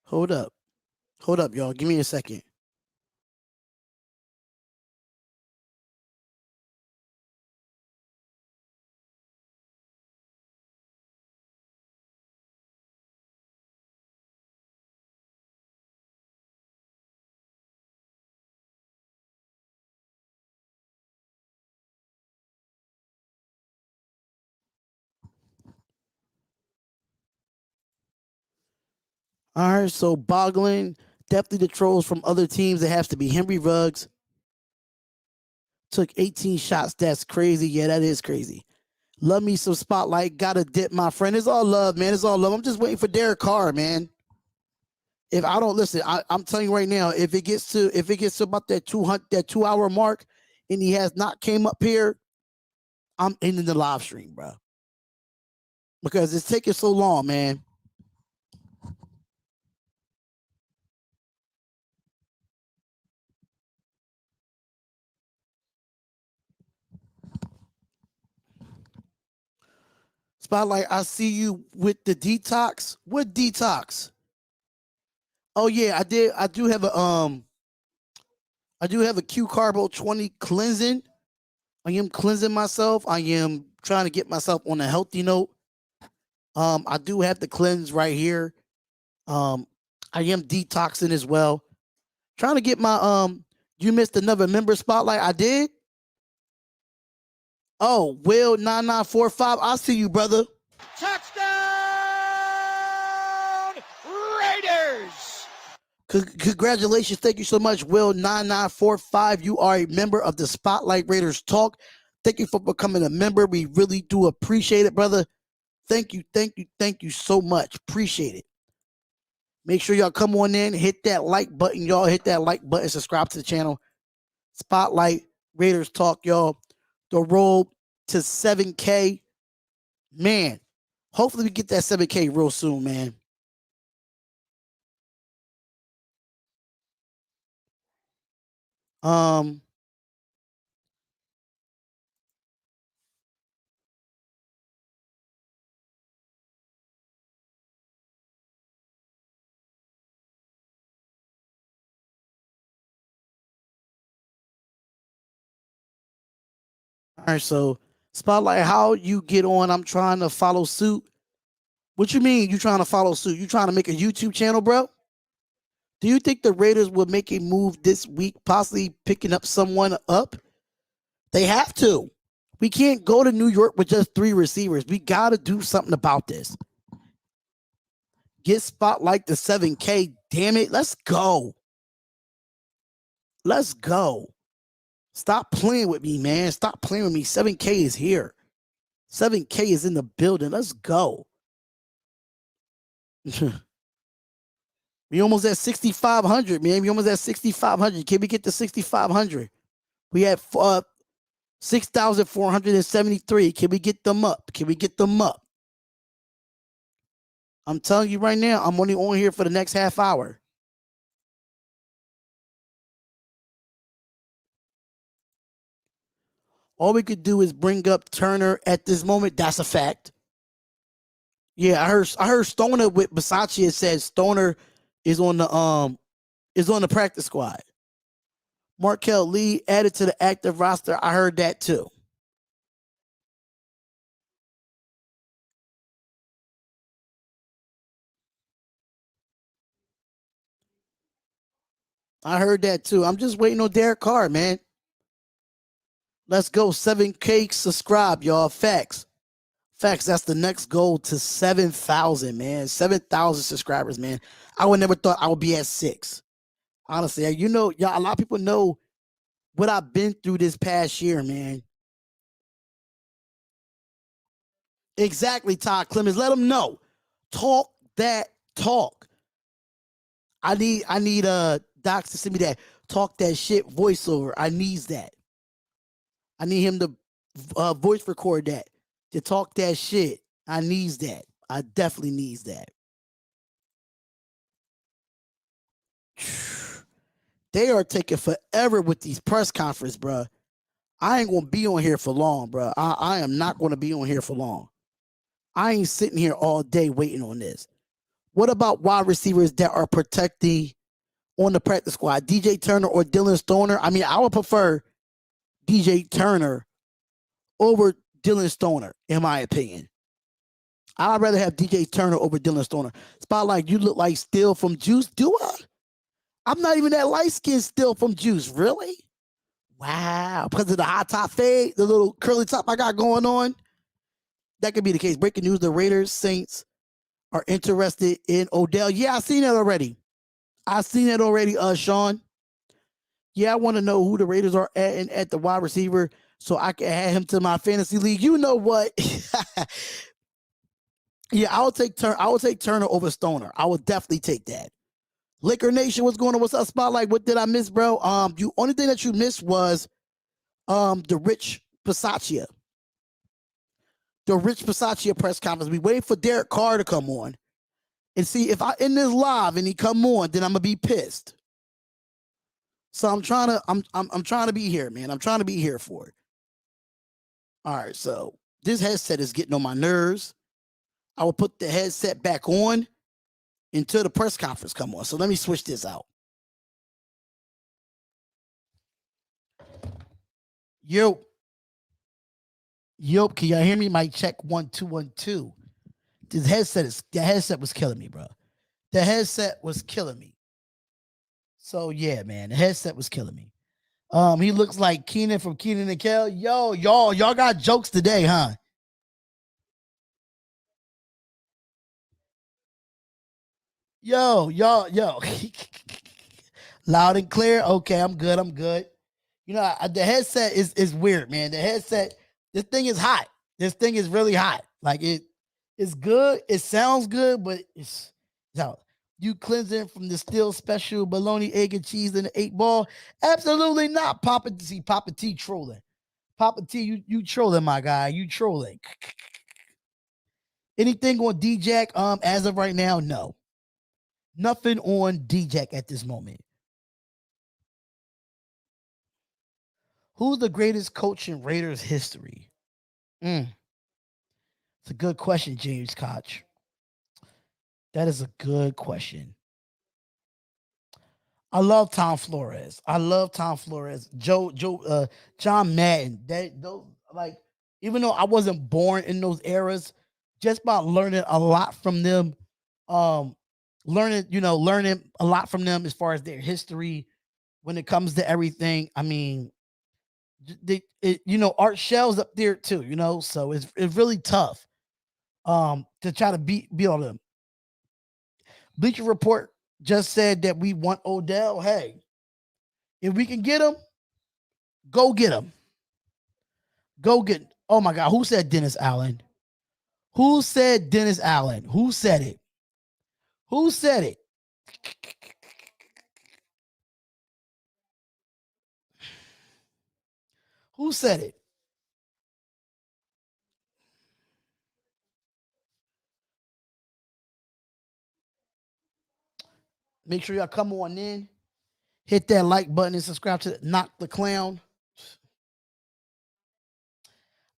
Hold up. Hold up, y'all. Give me a second. All right, so boggling. Definitely the trolls from other teams. It has to be Henry Ruggs. Took 18 shots. That's crazy. Yeah, that is crazy. Love me some spotlight. Gotta dip, my friend. It's all love, man. It's all love. I'm just waiting for Derek Carr, man. If I don't listen, I'm telling you right now, if it gets to about that 2-hour mark, and he has not came up here, I'm ending the live stream, bro. Because it's taking so long, man. Spotlight, I see you with the detox. What detox? Oh yeah, I did. I do have a Q Carbo 20 cleansing. I am cleansing myself. I am trying to get myself on a healthy note. I do have the cleanse right here. I am detoxing as well. Trying to get my you missed another member spotlight. I did. Oh, Will 9945. I see you, brother. Touchdown Raiders! Congratulations. Thank you so much, Will 9945. You are a member of the Spotlight Raiders Talk. Thank you for becoming a member. We really do appreciate it, brother. Thank you so much. Appreciate it. Make sure y'all come on in, hit that like button, y'all. Hit that like button, subscribe to the channel. Spotlight Raiders Talk, y'all. The road to 7K. Man, hopefully we get that 7K real soon, man. All right, so Spotlight, how you get on? I'm trying to follow suit. What you mean you trying to follow suit? You trying to make a YouTube channel, bro? Do you think the Raiders will make a move this week, possibly picking up someone up? They have to. We can't go to New York with just 3 receivers. We got to do something about this. Get Spotlight to 7K. Damn it. Let's go. Let's go. Stop playing with me, man. Stop playing with me. 7K is here. 7K is in the building. Let's go. We almost at 6,500, man. We almost at 6,500. Can we get to 6,500? We had 6,473. Can we get them up? Can we get them up? I'm telling you right now, I'm only on here for the next half hour. All we could do is bring up Turner at this moment. That's a fact. Yeah, I heard Stoner with Bisaccia said Stoner is on the practice squad. Markel Lee added to the active roster. I heard that too. I heard that too. I'm just waiting on Derek Carr, man. Let's go. 7K subscribe, y'all. Facts. Facts. That's the next goal to 7,000, man. 7,000 subscribers, man. I would never thought I would be at 6. Honestly, you know, y'all, a lot of people know what I've been through this past year, man. Exactly, Todd Clemens. Let them know. Talk that talk. I need Docs to send me that talk that shit voiceover. I needs that. I need him to voice record that, to talk that shit. I needs that. I definitely needs that. They are taking forever with these press conferences, bro. I ain't gonna be on here for long, bro. I am not gonna be on here for long. I ain't sitting here all day waiting on this. What about wide receivers that are protecting on the practice squad? DJ Turner or Dylan Stoner? I mean, I would prefer DJ Turner over Dylan Stoner, in my opinion. I'd rather have DJ Turner over Dylan Stoner. Spotlight, you look like Still from Juice. Do I? I'm not even that light-skinned Still from Juice. Really? Wow. Because of the high top fade, the little curly top I got going on? That could be the case. Breaking news, the Raiders Saints are interested in Odell. Yeah, I seen that already. Sean. Yeah, I want to know who the Raiders are at the wide receiver so I can add him to my fantasy league. You know what? Yeah, I will take Turner over Stoner. I will definitely take that. Liquor Nation, what's going on? What's up, Spotlight? What did I miss, bro? You only thing that you missed was the Rich Bisaccia. The Rich Bisaccia press conference. We waiting for Derek Carr to come on and see if I end this live and he come on, then I'm gonna be pissed. So I'm trying to be here, man. I'm trying to be here for it. All right, so this headset is getting on my nerves. I will put the headset back on until the press conference come on. So let me switch this out. Yo, can y'all hear me? Mic check 1 2 1 2. The headset was killing me, bro. The headset was killing me. So yeah, man, the headset was killing me. He looks like Keenan from Keenan and Kel. Yo, y'all got jokes today, huh? Yo. Loud and clear. Okay, I'm good. You know, the headset is weird, man. The headset, this thing is hot. This thing is really hot. Like it's good. It sounds good, but it's out. You cleansing from the still special bologna, egg, and cheese in the 8-ball? Absolutely not. Papa T trolling. Papa T, you trolling, my guy. You trolling. Anything on D-Jack? As of right now, no. Nothing on D-Jack at this moment. Who's the greatest coach in Raiders history? It's a good question, James Koch. That is a good question. I love Tom Flores. John Madden. Even though I wasn't born in those eras, just by learning a lot from them, learning a lot from them as far as their history when it comes to everything. I mean, Art Shell's up there too, so it's really tough to try to beat all them. Bleacher Report just said that we want Odell. Hey, if we can get him, go get him. Oh my God, who said Dennis Allen? Who said Dennis Allen? Who said it? Who said it? Who said it? Make sure y'all come on in. Hit that like button and subscribe to Knock the Clown.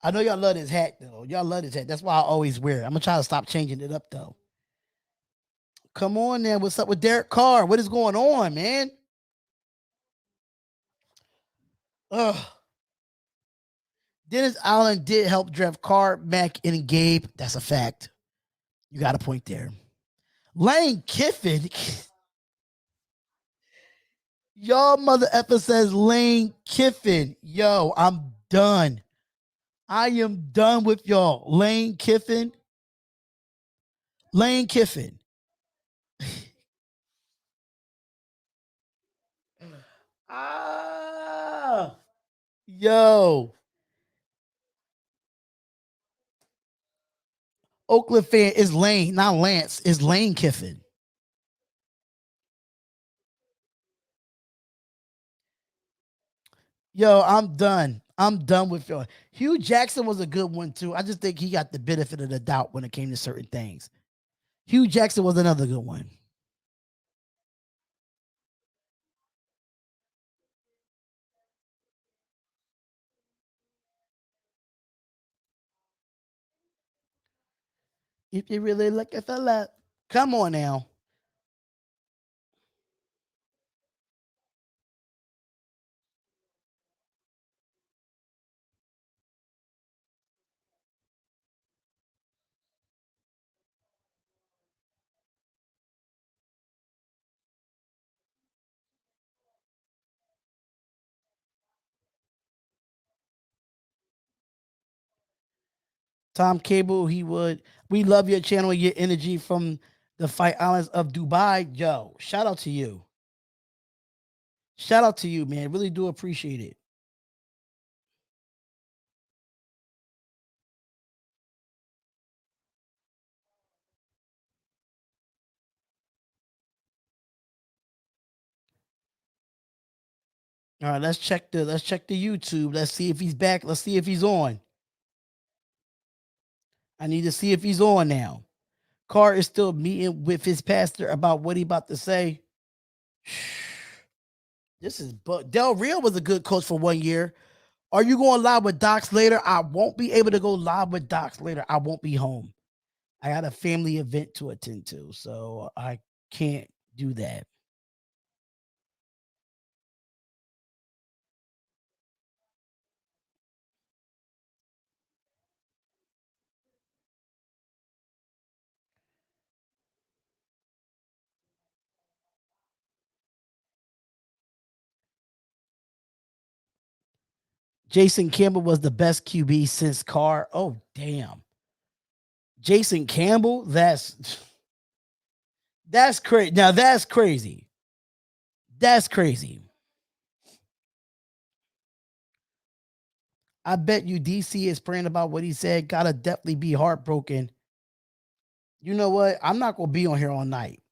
I know y'all love this hat, though. Y'all love this hat. That's why I always wear it. I'm going to try to stop changing it up, though. Come on, then. What's up with Derek Carr? What is going on, man? Dennis Allen did help draft Carr, Mack, and Gabe. That's a fact. You got a point there. Lane Kiffin. Y'all mother effer says Lane Kiffin. Yo, I'm done. I am done with y'all. Lane Kiffin. Ah, yo. Oakland fan is Lane, not Lance. Is Lane Kiffin. Yo, I'm done. I'm done with y'all. Hugh Jackson was a good one too. I just think he got the benefit of the doubt when it came to certain things. Hugh Jackson was another good one. If you really look at the left, come on now. Tom Cable, he would. We love your channel, your energy from the Fight Islands of Dubai. Yo, shout out to you. Shout out to you, man. Really do appreciate it. All right, let's check the YouTube. Let's see if he's back. Let's see if he's on. I need to see if he's on now. Carr is still meeting with his pastor about what he about to say. This is Del Rio was a good coach for 1 year. Are you going live with Docs later? I won't be able to go live with Docs later. I won't be home. I got a family event to attend to, so I can't do that. Jason Campbell was the best QB since Carr. Oh, damn. Jason Campbell? That's crazy. Now that's crazy. That's crazy. I bet you DC is praying about what he said. Gotta definitely be heartbroken. You know what? I'm not gonna be on here all night.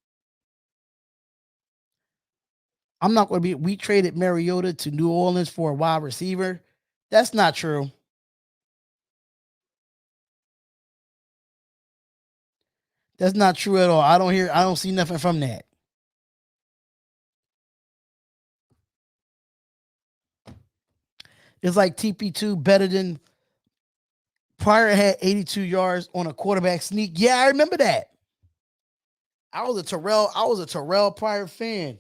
I'm not gonna be. We traded Mariota to New Orleans for a wide receiver. That's not true. That's not true at all. I don't see nothing from that. It's like TP2 better than Pryor had 82 yards on a quarterback sneak. Yeah, I remember that. I was a Terrell Pryor fan.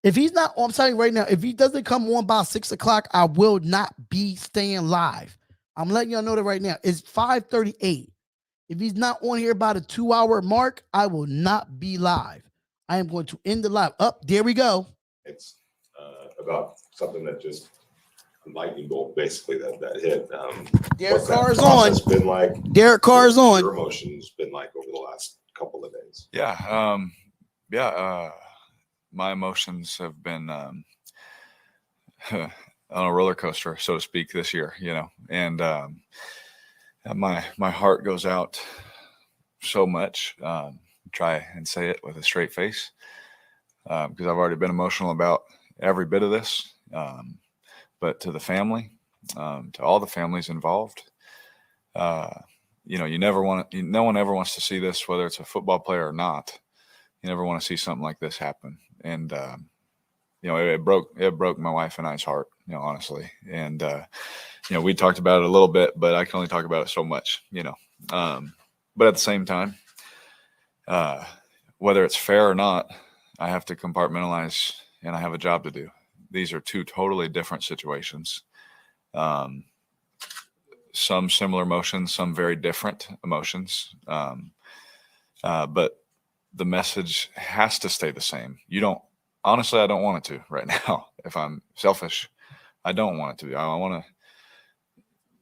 If he's not, I'm telling you right now, if he doesn't come on by 6 o'clock, I will not be staying live. I'm letting y'all know that right now. It's 5:38. If he's not on here by the 2-hour mark, I will not be live. I am going to end the live. Up, there we go. It's about something that just lightning bolt, basically that hit. Derek What's that Carr's process on. been like? Derek Carr's on. Your emotions been like over the last couple of days? My emotions have been on a roller coaster, so to speak, this year, and my heart goes out so much. Try and say it with a straight face, because I've already been emotional about every bit of this. But to the family, to all the families involved, no one ever wants to see this, whether it's a football player or not. You never want to see something like this happen. And, it broke my wife and I's heart, honestly. And, we talked about it a little bit, but I can only talk about it so much, but at the same time, whether it's fair or not, I have to compartmentalize, and I have a job to do. These are two totally different situations. Some similar emotions, some very different emotions. But the message has to stay the same. Honestly, I don't want it to right now, if I'm selfish. I don't want it to be. I want to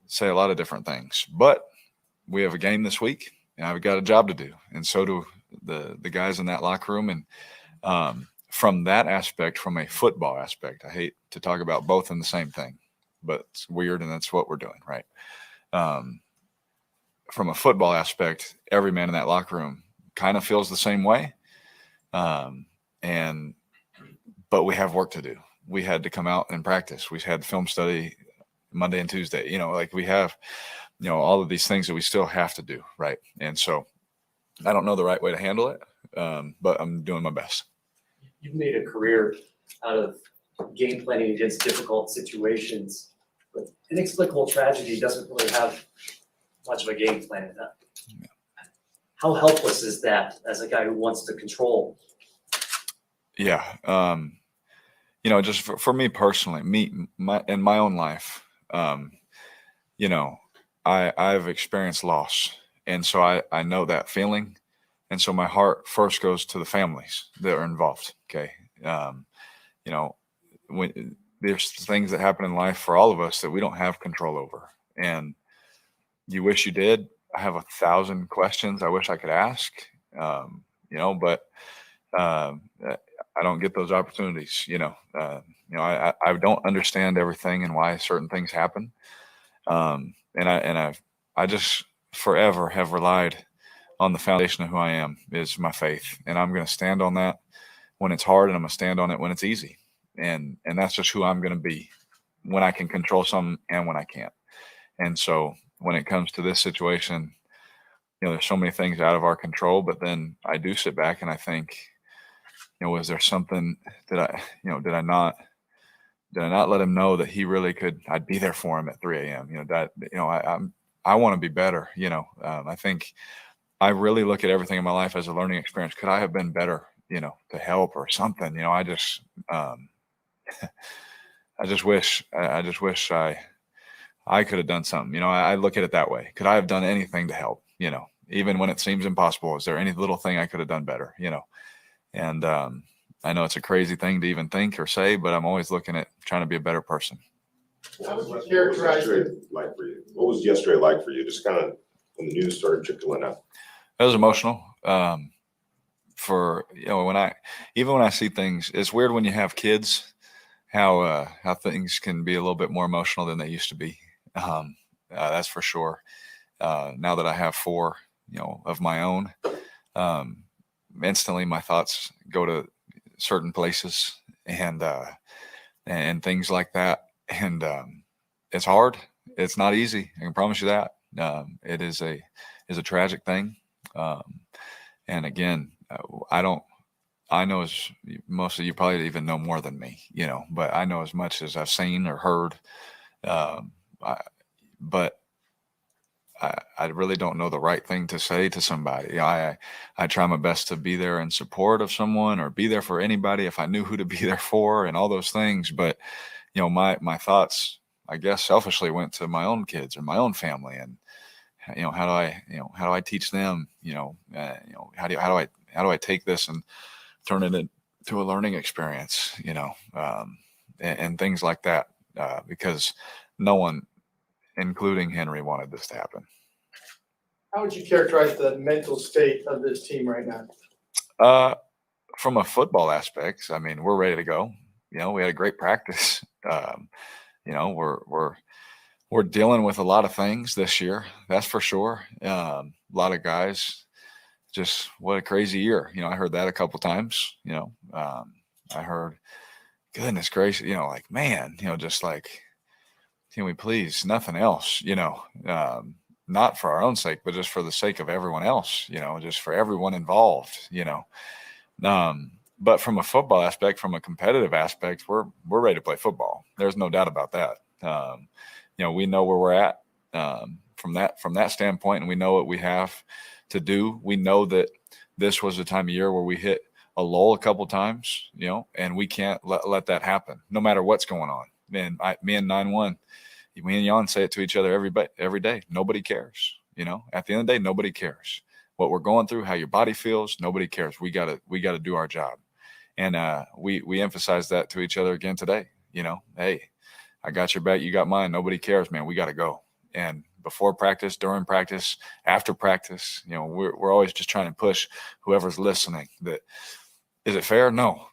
say a lot of different things, but we have a game this week and I've got a job to do. And so do the guys in that locker room. And from that aspect, from a football aspect, I hate to talk about both in the same thing, but it's weird. And that's what we're doing. Right. From a football aspect, every man in that locker room kind of feels the same way. But we have work to do. We had to come out and practice. We had film study Monday and Tuesday, like we have, all of these things that we still have to do. Right. And so I don't know the right way to handle it. But I'm doing my best. You've made a career out of game planning against difficult situations, but inexplicable tragedy doesn't really have much of a game plan in that. Yeah. How helpless is that as a guy who wants to control? Yeah. Just for me personally, in my own life, I've experienced loss. And so I know that feeling. And so my heart first goes to the families that are involved. Okay. When there's things that happen in life for all of us that we don't have control over, and you wish you did. I have 1,000 questions I wish I could ask, but I don't get those opportunities. I don't understand everything and why certain things happen. I just forever have relied on the foundation of who I am is my faith. And I'm going to stand on that when it's hard, and I'm going to stand on it when it's easy. And that's just who I'm going to be when I can control something and when I can't. And so when it comes to this situation, there's so many things out of our control, but then I do sit back and I think, was there something did I not let him know that he really could, I'd be there for him at 3 a.m. I want to be better. I think I really look at everything in my life as a learning experience. Could I have been better, to help or something? I just wish I could have done something. I look at it that way. Could I have done anything to help? Even when it seems impossible, is there any little thing I could have done better? And I know it's a crazy thing to even think or say, but I'm always looking at trying to be a better person. What was yesterday like for you? What was yesterday like for you? Just kind of when the news started trickling out. It was emotional. When I see things, it's weird when you have kids, how things can be a little bit more emotional than they used to be. That's for sure. Now that I have 4, of my own, instantly my thoughts go to certain places and things like that. And it's hard. It's not easy. I can promise you that. It is a tragic thing. And again, I know as most of you probably even know more than me, but I know as much as I've seen or heard. But I really don't know the right thing to say to somebody. I try my best to be there in support of someone or be there for anybody if I knew who to be there for and all those things. But, my thoughts, I guess, selfishly went to my own kids or my own family. And, how do I teach them, how do I take this and turn it into a learning experience, and things like that, because no one, including Henry, wanted this to happen. How would you characterize the mental state of this team right now? From a football aspect, we're ready to go. We had a great practice. We're dealing with a lot of things this year. That's for sure. A lot of guys, just what a crazy year. I heard that a couple times. I heard, goodness gracious, just like, can we please, nothing else, not for our own sake, but just for the sake of everyone else, just for everyone involved, but from a football aspect, from a competitive aspect, we're ready to play football. There's no doubt about that. We know where we're at, from that standpoint, and we know what we have to do. We know that this was the time of year where we hit a lull a couple times, and we can't let that happen no matter what's going on. Man, me and 9-1, me and Jan say it to each other every day. Nobody cares. At the end of the day, nobody cares what we're going through, how your body feels. Nobody cares. We gotta do our job. And we emphasize that to each other again today. Hey, I got your back, you got mine. Nobody cares, man. We got to go. And before practice, during practice, after practice, we're always just trying to push whoever's listening. That is it fair? No,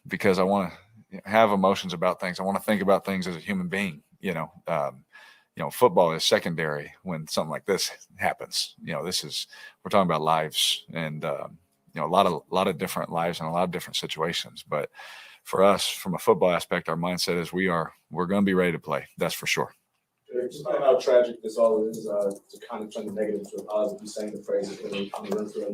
because I want to have emotions about things. I want to think about things as a human being. Football is secondary when something like this happens. We're talking about lives and a lot of different lives and a lot of different situations. But for us, from a football aspect, our mindset is we're going to be ready to play. That's for sure. Just about how tragic this all is, to kind of turn the negative to a positive. You saying the phrase of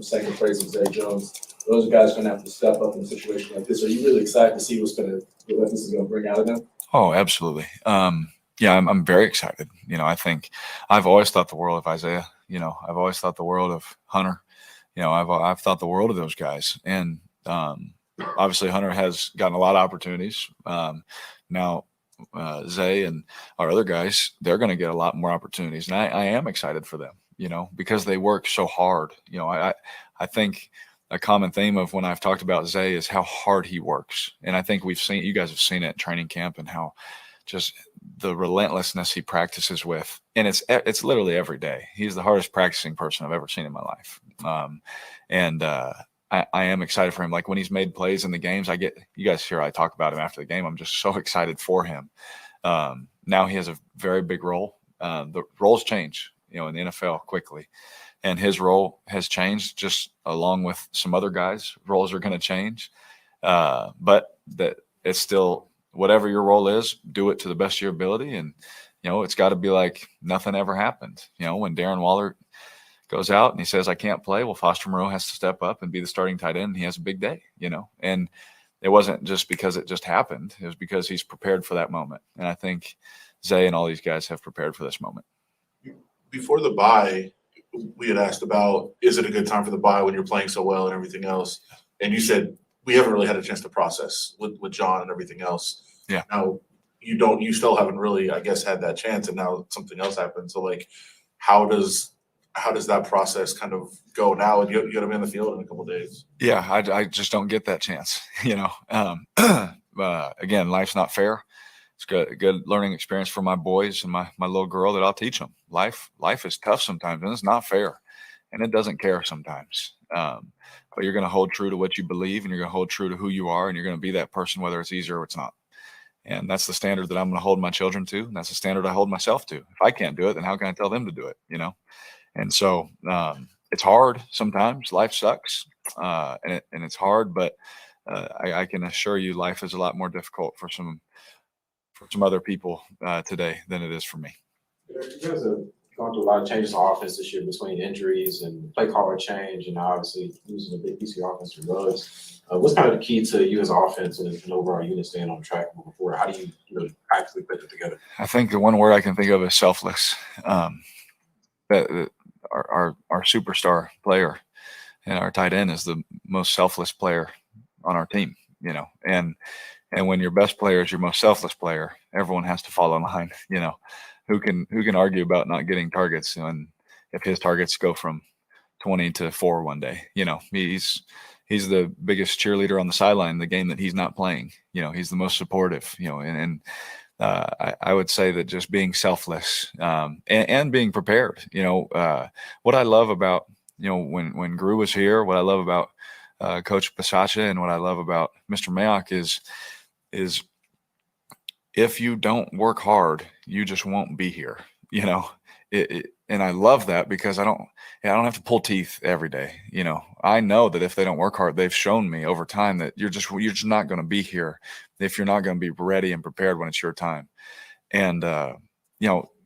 saying the phrase of Zay Jones. Those guys are going to have to step up in a situation like this. Are you really excited to see what this is going to bring out of them? Oh, absolutely. Yeah, I'm very excited. I think I've always thought the world of Isaiah. I've always thought the world of Hunter. I've thought the world of those guys. And obviously Hunter has gotten a lot of opportunities. Now Zay and our other guys, they're going to get a lot more opportunities. And I am excited for them, because they work so hard. I think a common theme of when I've talked about Zay is how hard he works. And I think you guys have seen it at training camp and how just the relentlessness he practices with. And it's literally every day. He's the hardest practicing person I've ever seen in my life. I am excited for him. Like when he's made plays in the games, you guys hear I talk about him after the game. I'm just so excited for him. Now he has a very big role. The roles change, in the NFL quickly. And his role has changed just along with some other guys. Roles are going to change. But that it's still, whatever your role is, do it to the best of your ability. And, it's got to be like nothing ever happened. When Darren Waller goes out and he says, I can't play, well, Foster Moreau has to step up and be the starting tight end. And he has a big day, and it wasn't just because it just happened. It was because he's prepared for that moment. And I think Zay and all these guys have prepared for this moment. Before the bye, we had asked about, is it a good time for the bye when you're playing so well and everything else? And you said, we haven't really had a chance to process with John and everything else. Yeah. Now you still haven't really, I guess, had that chance, and now something else happened. So like, how does that process kind of go now? And you're going to be in the field in a couple of days. Yeah. I just don't get that chance, again, life's not fair. It's good learning experience for my boys and my little girl that I'll teach them. Life is tough sometimes, and it's not fair, and it doesn't care sometimes. But you're going to hold true to what you believe, and you're going to hold true to who you are, and you're going to be that person, whether it's easy or it's not. And that's the standard that I'm going to hold my children to. And that's the standard I hold myself to. If I can't do it, then how can I tell them to do it? And so it's hard sometimes. Life sucks, and it's hard. But I can assure you, life is a lot more difficult for some other people today than it is for me. You guys have gone through a lot of changes on offense this year between injuries and play caller change, and obviously losing a big piece of your offense for Ruggs. What's kind of the key to you as an offense and overall unit staying on track moving forward? How do you actually put it together? I think the one word I can think of is selfless. That our superstar player and our tight end is the most selfless player on our team, and when your best player is your most selfless player, everyone has to fall in line. Who can argue about not getting targets? And if his targets go from 20 to 4 one day, he's the biggest cheerleader on the sideline the game that he's not playing. He's the most supportive. I would say that just being selfless and being prepared. What I love about when Gru was here, what I love about Coach Bisaccia, and what I love about Mr. Mayock is if you don't work hard, you just won't be here. And I love that because I don't have to pull teeth every day. I know that if they don't work hard, they've shown me over time that you're just not going to be here if you're not going to be ready and prepared when it's your time. And,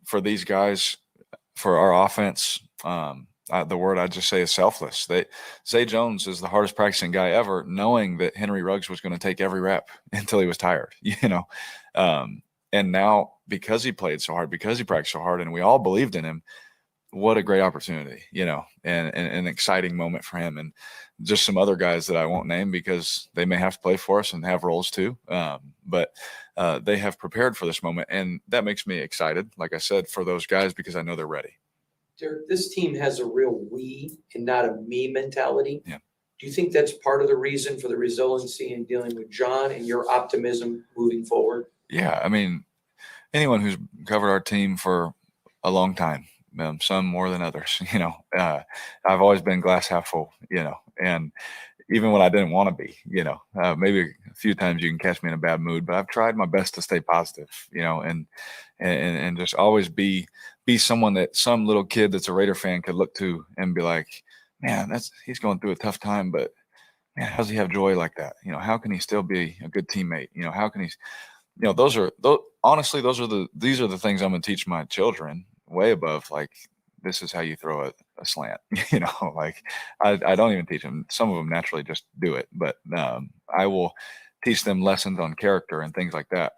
for these guys, for our offense, the word I just say is selfless. Zay Jones is the hardest practicing guy ever, knowing that Henry Ruggs was going to take every rep until he was tired, and now because he played so hard, because he practiced so hard, and we all believed in him, what a great opportunity, and an exciting moment for him. And just some other guys that I won't name because they may have to play for us and have roles too. But they have prepared for this moment, and that makes me excited, like I said, for those guys because I know they're ready. Derek, this team has a real we and not a me mentality. Yeah. Do you think that's part of the reason for the resiliency in dealing with John and your optimism moving forward? Yeah, I mean, anyone who's covered our team for a long time, some more than others, I've always been glass half full, and even when I didn't want to be, maybe a few times you can catch me in a bad mood, but I've tried my best to stay positive, and just always be someone that some little kid that's a Raider fan could look to and be like, man, he's going through a tough time, but man, how does he have joy like that? How can he still be a good teammate? How can he, honestly, these are the things I'm going to teach my children way above, like, this is how you throw a slant, like I don't even teach them. Some of them naturally just do it, but I will teach them lessons on character and things like that.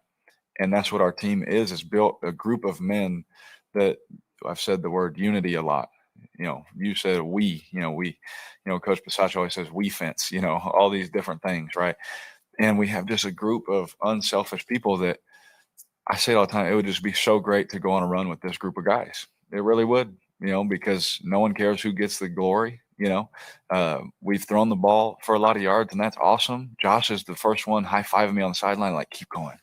And that's what our team is built a group of men that I've said the word unity a lot. You said we, Coach Bisaccia always says we fence, all these different things, right? And we have just a group of unselfish people that I say it all the time. It would just be so great to go on a run with this group of guys. It really would, because no one cares who gets the glory. We've thrown the ball for a lot of yards, and that's awesome. Josh is the first one high-fiving me on the sideline, like, keep going,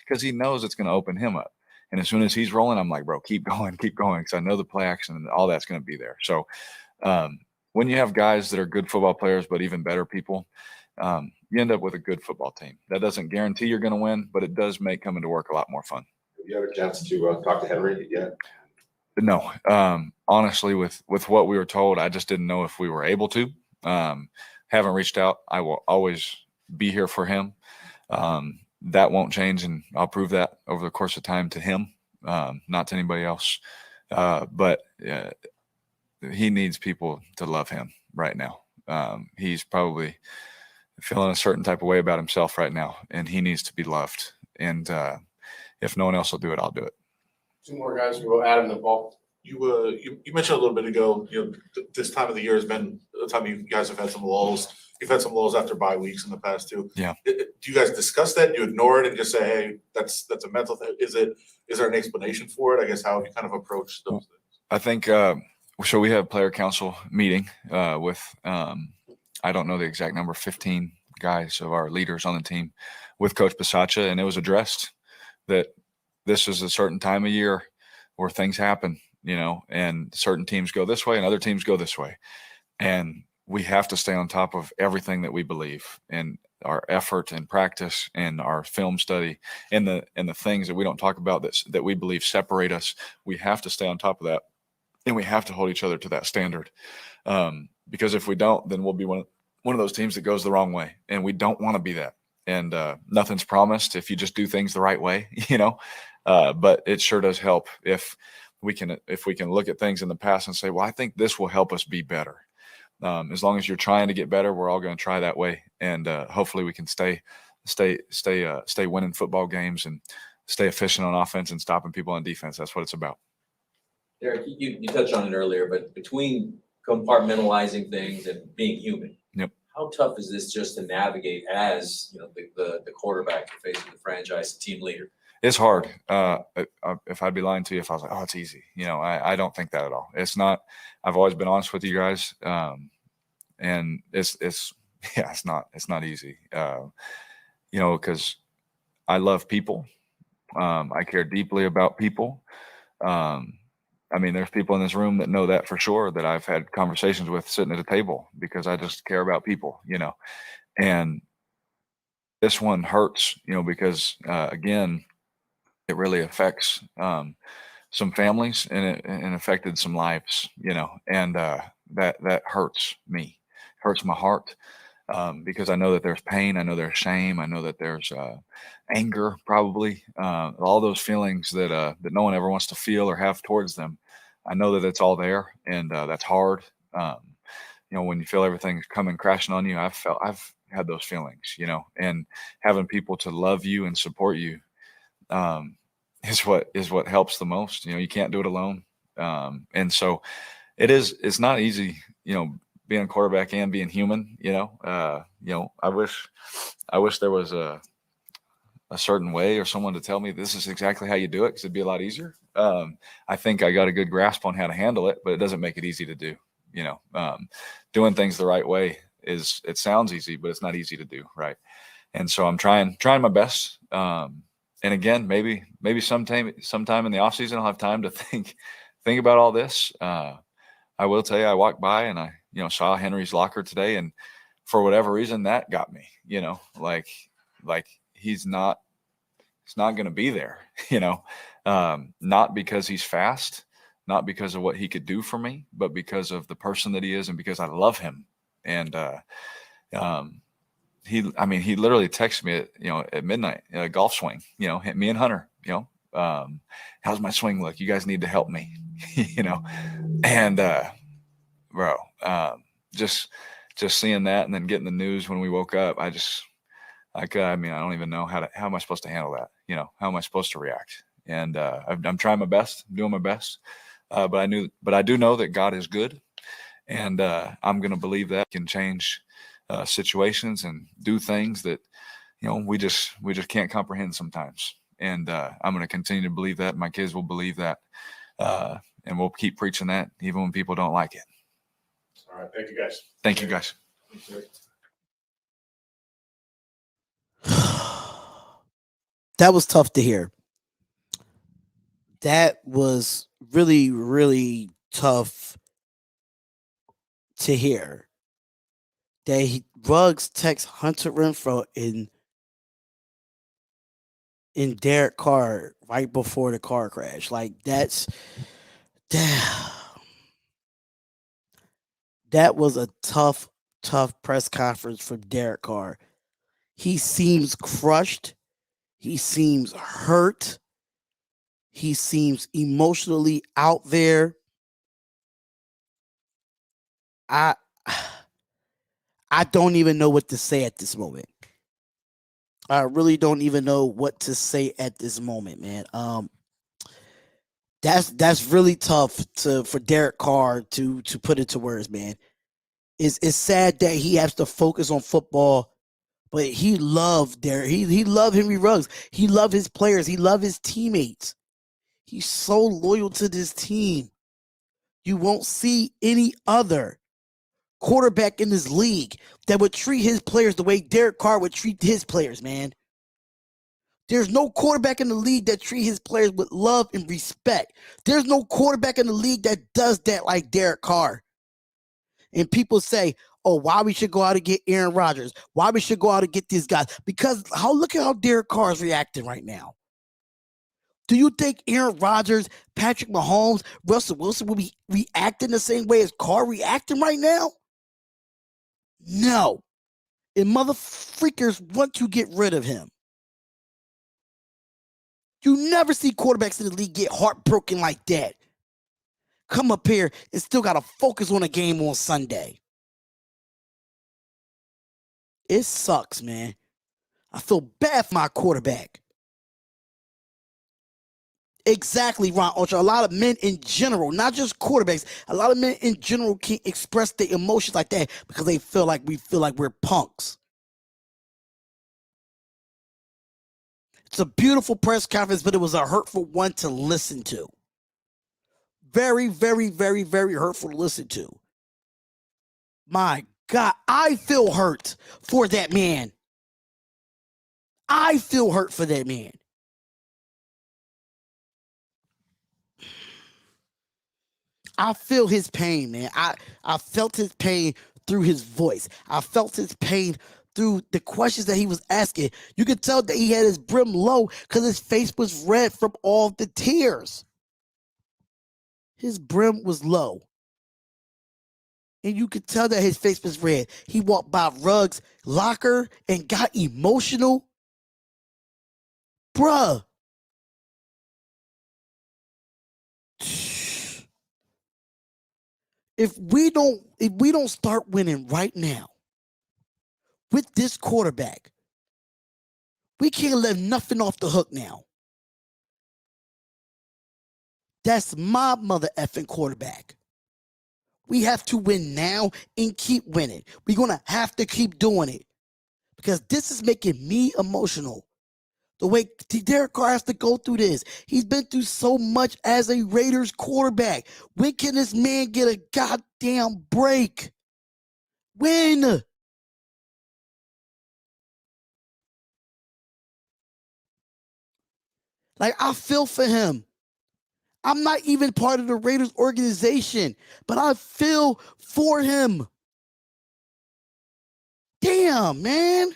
because he knows it's going to open him up. And as soon as he's rolling, I'm like, bro, keep going, because I know the play action and all that's going to be there. So when you have guys that are good football players, but even better people, you end up with a good football team. That doesn't guarantee you're going to win, but it does make coming to work a lot more fun. Have you had a chance to talk to Henry yet? No, honestly, with what we were told, I just didn't know if we were able to. Haven't reached out. I will always be here for him. That won't change, and I'll prove that over the course of time to him, not to anybody else. But he needs people to love him right now. He's probably feeling a certain type of way about himself right now, and he needs to be loved. And if no one else will do it, I'll do it. Two more guys will go Adam the ball. You mentioned a little bit ago, this time of the year has been the time you guys have had some lulls. You've had some lulls after bye weeks in the past too. Yeah. Do you guys discuss that? Do you ignore it and just say, hey, that's a mental thing? Is there an explanation for it? I guess how have you kind of approached those things? I think so. We have player council meeting with I don't know the exact number, 15 guys of our leaders on the team with Coach Bisaccia, and it was addressed that this is a certain time of year where things happen, and certain teams go this way and other teams go this way. And we have to stay on top of everything that we believe, and our effort and practice and our film study and the things that we don't talk about that we believe separate us. We have to stay on top of that, and we have to hold each other to that standard. Because if we don't, then we'll be one of those teams that goes the wrong way, and we don't want to be that. And nothing's promised if you just do things the right way, but it sure does help if we can look at things in the past and say, well, I think this will help us be better. As long as you're trying to get better, we're all going to try that way. And hopefully we can stay winning football games and stay efficient on offense and stopping people on defense. That's what it's about. Derek, you touched on it earlier, but between compartmentalizing things and being human, yep. How tough is this just to navigate as the quarterback you're facing, the franchise team leader? It's hard. If I'd be lying to you if I was like, oh, it's easy. I don't think that at all. It's not. I've always been honest with you guys, and it's not easy. Because I love people. I care deeply about people. There's people in this room that know that for sure, that I've had conversations with sitting at a table, because I just care about people, and this one hurts, because again, it really affects some families, and it affected some lives, and that hurts me, hurts my heart, because I know that there's pain. I know there's shame. I know that there's anger, probably all those feelings that no one ever wants to feel or have towards them. I know that it's all there, and that's hard. When you feel everything's coming crashing on you, I've had those feelings, and having people to love you and support you is what helps the most. You can't do it alone. And so it's not easy, being a quarterback and being human, I wish there was a certain way or someone to tell me this is exactly how you do it, because it'd be a lot easier. I think I got a good grasp on how to handle it, but it doesn't make it easy to do. Doing things the right way it sounds easy, but it's not easy to do. Right. And so I'm trying my best. again, maybe sometime in the offseason I'll have time to think about all this. I will tell you, I walked by and I, saw Henry's locker today, and for whatever reason that got me, like he's not going to be there, not because he's fast, not because of what he could do for me, but because of the person that he is and because I love him. And he literally texted me at midnight, golf swing, hit me and Hunter, how's my swing look? You guys need to help me, and bro, just seeing that and then getting the news when we woke up, I don't even know how am I supposed to handle that? How am I supposed to react? And I'm trying my best, I'm doing my best. But I do know that God is good, and I'm going to believe that can change situations and do things that, we just can't comprehend sometimes. And I'm going to continue to believe that. My kids will believe that. And we'll keep preaching that even when people don't like it. All right. Thank you, guys. Thank you, guys. That was tough to hear. That was really, really tough to hear. That Ruggs text Hunter Renfrow in Derek Carr right before the car crash. Like that was a tough press conference for Derek Carr. He seems crushed. He seems hurt. He seems emotionally out there. I don't even know what to say at this moment. I really don't even know what to say at this moment, man. That's really tough for Derek Carr to put into words, man. It's sad that he has to focus on football, but he loved Derek. He loved Henry Ruggs. He loved his players. He loved his teammates. He's so loyal to this team. You won't see any other quarterback in this league that would treat his players the way Derek Carr would treat his players, man. There's no quarterback in the league that treats his players with love and respect. There's no quarterback in the league that does that like Derek Carr. And people say, oh, why we should go out and get Aaron Rodgers? Why we should go out and get these guys? Because look at how Derek Carr is reacting right now. Do you think Aaron Rodgers, Patrick Mahomes, Russell Wilson will be reacting the same way as Carr reacting right now? No. And motherfreakers want to get rid of him. You never see quarterbacks in the league get heartbroken like that. Come up here and still got to focus on a game on Sunday. It sucks, man. I feel bad for my quarterback. Exactly, Ron Ultra. A lot of men in general, not just quarterbacks, a lot of men in general can't express their emotions like that because they feel like we're punks. It's a beautiful press conference, but it was a hurtful one to listen to. Very, very, very, very hurtful to listen to. My God, I feel hurt for that man. I feel hurt for that man. I feel his pain, man. I felt his pain through his voice. I felt his pain through the questions that he was asking. You could tell that he had his brim low because his face was red from all the tears. His brim was low. And you could tell that his face was red. He walked by Ruggs' locker and got emotional. Bruh. If we don't start winning right now with this quarterback, we can't let nothing off the hook now. That's my mother effing quarterback. We have to win now and keep winning. We're going to have to keep doing it because this is making me emotional. The way Derek Carr has to go through this. He's been through so much as a Raiders quarterback. When can this man get a goddamn break? When? Like, I feel for him. I'm not even part of the Raiders organization, but I feel for him. Damn, man.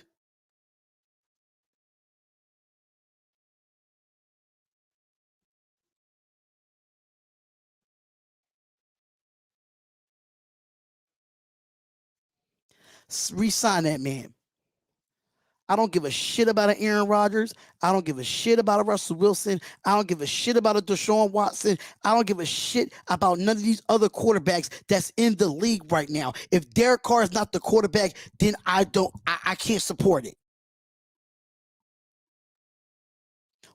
Resign that man. I don't give a shit about an Aaron Rodgers. I don't give a shit about a Russell Wilson. I don't give a shit about a Deshaun Watson. I don't give a shit about none of these other quarterbacks that's in the league right now. If Derek Carr is not the quarterback, then I can't support it.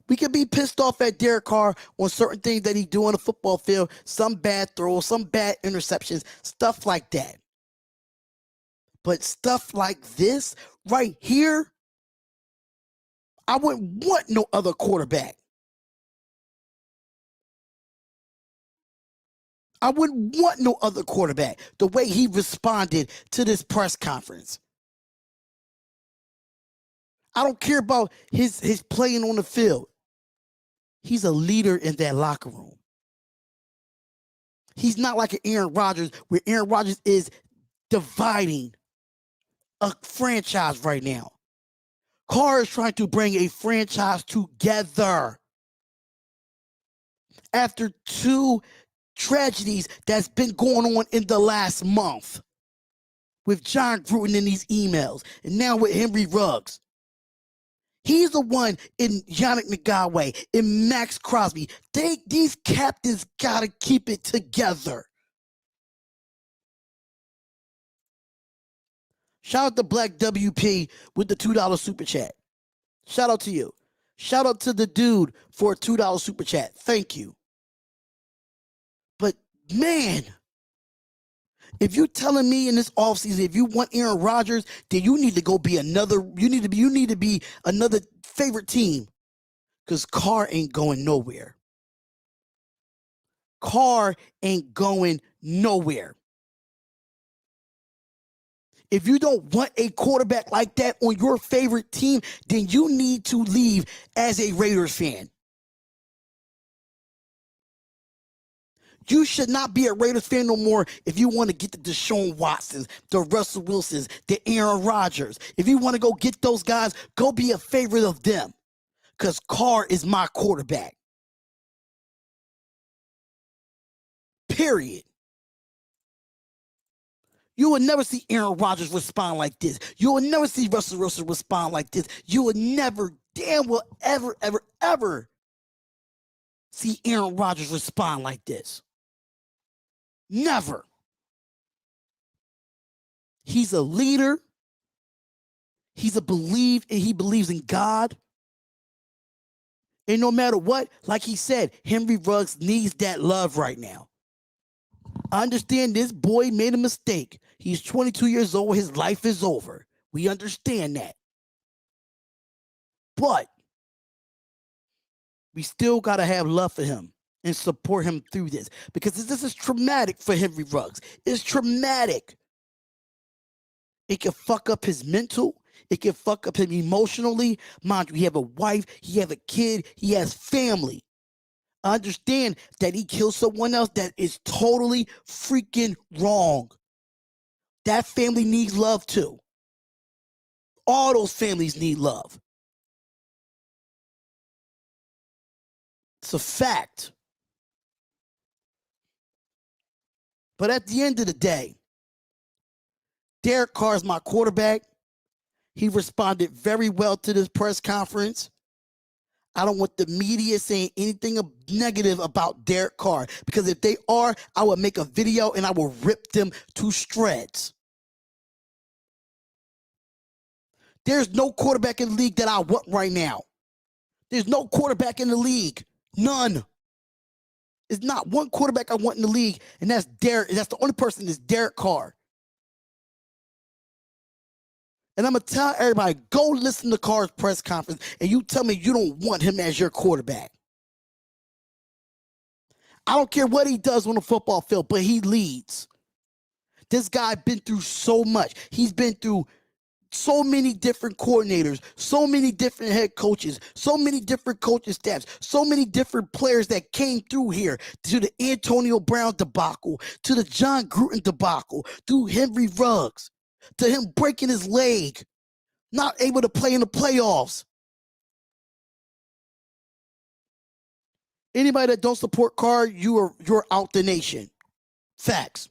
We can be pissed off at Derek Carr on certain things that he do on the football field, some bad throws, some bad interceptions, stuff like that. But stuff like this right here, I wouldn't want no other quarterback. I wouldn't want no other quarterback. The way he responded to this press conference. I don't care about his playing on the field. He's a leader in that locker room. He's not like an Aaron Rodgers, where Aaron Rodgers is dividing a franchise right now. Carr is trying to bring a franchise together. After 2 tragedies that's been going on in the last month. With John Gruden in these emails, and now with Henry Ruggs. He's the one in Yannick Ngakoue, in Max Crosby. These captains gotta keep it together. Shout out to Black WP with the $2 super chat. Shout out to you. Shout out to the dude for a $2 super chat. Thank you. But man, if you're telling me in this offseason, if you want Aaron Rodgers, then you need to go be another, you need to be another favorite team. Because Carr ain't going nowhere. Carr ain't going nowhere. If you don't want a quarterback like that on your favorite team, then you need to leave as a Raiders fan. You should not be a Raiders fan no more if you want to get the Deshaun Watsons, the Russell Wilsons, the Aaron Rodgers. If you want to go get those guys, go be a favorite of them. Because Carr is my quarterback. Period. You will never see Aaron Rodgers respond like this. You will never see Russell Wilson respond like this. You will never, damn well, ever see Aaron Rodgers respond like this. Never. He's a leader. He believes in God. And no matter what, like he said, Henry Ruggs needs that love right now. I understand this boy made a mistake. He's 22 years old. His life is over. We understand that. But we still got to have love for him and support him through this. Because this is traumatic for Henry Ruggs. It's traumatic. It can fuck up his mental. It can fuck up him emotionally. Mind you, he have a wife. He have a kid. He has family. I understand that he killed someone else. That is totally freaking wrong. That family needs love too. All those families need love. It's a fact. But at the end of the day, Derek Carr is my quarterback. He responded very well to this press conference. I don't want the media saying anything negative about Derek Carr, because if they are, I will make a video and I will rip them to shreds. There's no quarterback in the league that I want right now. There's no quarterback in the league. None. There's not one quarterback I want in the league, and that's Derek. That's the only person that's Derek Carr. And I'm going to tell everybody, go listen to Carr's press conference, and you tell me you don't want him as your quarterback. I don't care what he does on the football field, but he leads. This guy been through so much. He's been through so many different coordinators, so many different head coaches, so many different coaching staffs, so many different players that came through here, to the Antonio Brown debacle, to the John Gruden debacle, to Henry Ruggs, to him breaking his leg, not able to play in the playoffs. Anybody that don't support Carr, you're out the nation. Facts.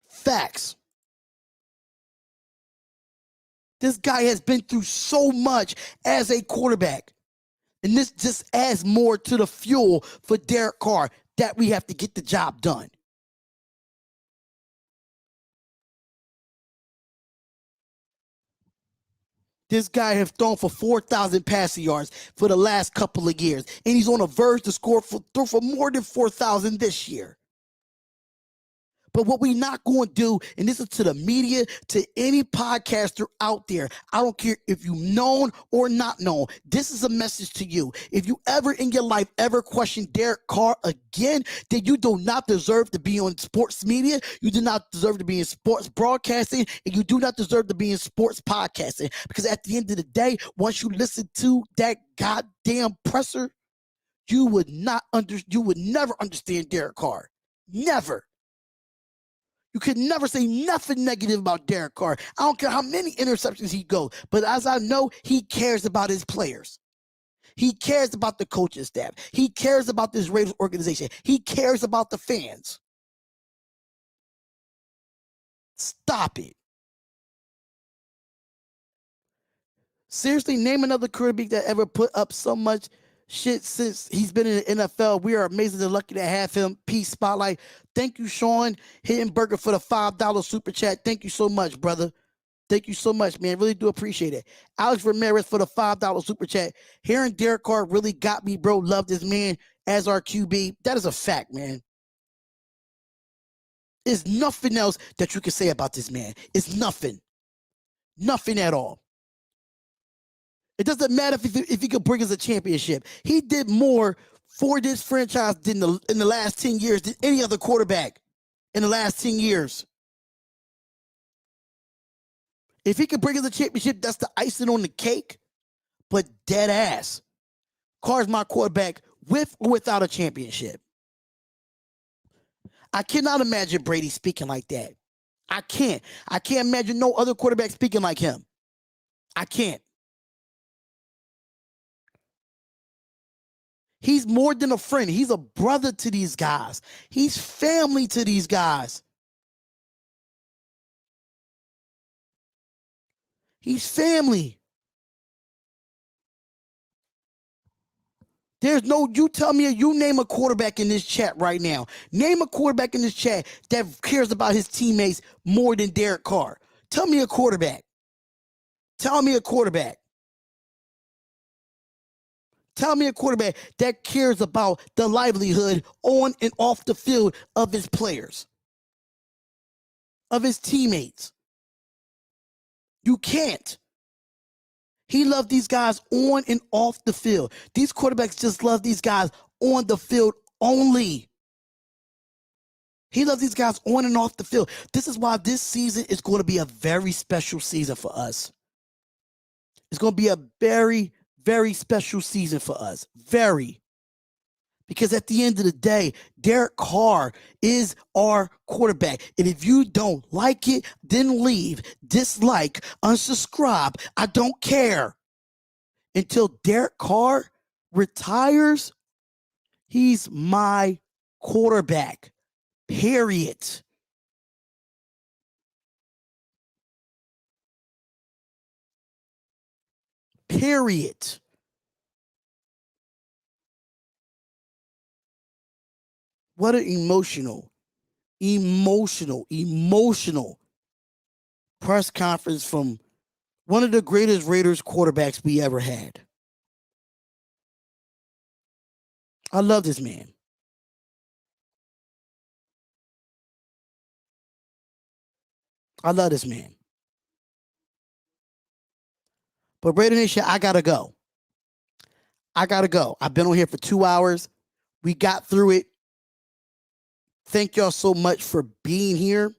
Facts. This guy has been through so much as a quarterback. And this just adds more to the fuel for Derek Carr that we have to get the job done. This guy has thrown for 4,000 passing yards for the last couple of years. And he's on a verge to score for more than 4,000 this year. But what we not going to do, and this is to the media, to any podcaster out there, I don't care if you've known or not known, this is a message to you. If you ever in your life ever question Derek Carr again, then you do not deserve to be on sports media, you do not deserve to be in sports broadcasting, and you do not deserve to be in sports podcasting. Because at the end of the day, once you listen to that goddamn presser, you would never understand Derek Carr. Never. You could never say nothing negative about Derek Carr. I don't care how many interceptions he goes, but as I know, he cares about his players. He cares about the coaching staff. He cares about this Raiders organization. He cares about the fans. Stop it. Seriously, name another quarterback that ever put up so much shit since he's been in the NFL. We are amazingly lucky to have him. Peace, Spotlight. Thank you, Sean Hittenberger, for the $5 super chat. Thank you so much, brother. Thank you so much, man. Really do appreciate it. Alex Ramirez for the $5 super chat. Hearing Derek Carr really got me, bro. Love this man as our QB. That is a fact, man. There's nothing else that you can say about this man. It's nothing. Nothing at all. It doesn't matter if he could bring us a championship. He did more for this franchise in the last 10 years than any other quarterback in the last 10 years. If he could bring us a championship, that's the icing on the cake. But dead ass, Carr's my quarterback with or without a championship. I cannot imagine Brady speaking like that. I can't. I can't imagine no other quarterback speaking like him. I can't. He's more than a friend. He's a brother to these guys. He's family to these guys. He's family. There's no, you tell me, you name a quarterback in this chat right now. Name a quarterback in this chat that cares about his teammates more than Derek Carr. Tell me a quarterback. Tell me a quarterback. Tell me a quarterback that cares about the livelihood on and off the field of his players, of his teammates. You can't. He loved these guys on and off the field. These quarterbacks just love these guys on the field only. He loves these guys on and off the field. This is why this season is going to be a very special season for us. It's going to be a very, very special season for us. Very. Because at the end of the day, Derek Carr is our quarterback. And if you don't like it, then leave, dislike, unsubscribe. I don't care. Until Derek Carr retires, he's my quarterback. Period. Period. What an emotional press conference from one of the greatest Raiders quarterbacks we ever had. I love this man. I love this man. But Raider Nation, I gotta go. I've been on here for 2 hours. We got through it. Thank y'all so much for being here.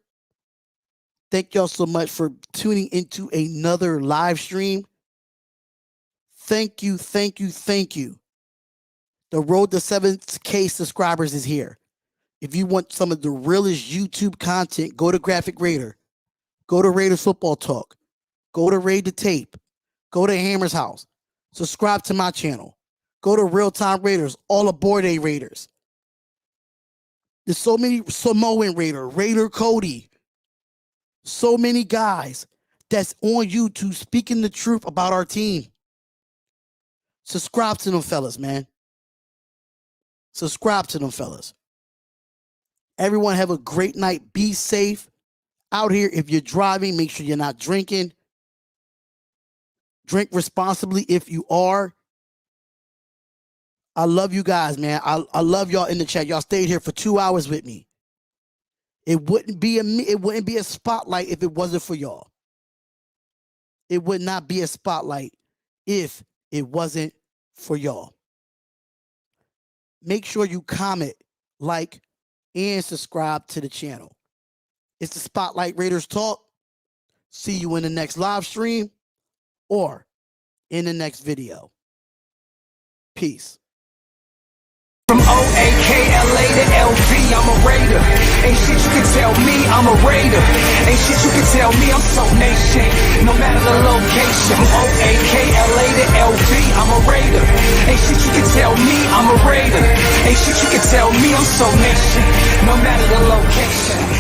Thank y'all so much for tuning into another live stream. Thank you, thank you, thank you. The road to 7K subscribers is here. If you want some of the realest YouTube content, go to Graphk Raider. Go to Raiders Football Talk. Go to Raid the Tape. Go to Hammer's House. Subscribe to my channel. Go to Real Time Raiders, all aboard A Raiders. There's so many Samoan Raider Cody. So many guys that's on YouTube speaking the truth about our team. Subscribe to them fellas, man. Subscribe to them fellas. Everyone have a great night. Be safe out here. If you're driving, make sure you're not drinking. Drink responsibly if you are. I love you guys, man. I love y'all in the chat. Y'all stayed here for 2 hours with me. It wouldn't be a spotlight if it wasn't for y'all. It would not be a spotlight if it wasn't for y'all. Make sure you comment, like, and subscribe to the channel. It's the Spotlight Raiders Talk. See you in the next live stream or in the next video. Peace. From O-A-K-L-A to L-V, I'm a Raider. Ain't shit you can tell me, I'm a Raider. Ain't shit you can tell me, I'm so nation. No matter the location. From O-A-K-L-A to L-V, I'm a Raider. Ain't shit you can tell me, I'm a Raider. Ain't shit you can tell me, I'm so nation. No matter the location.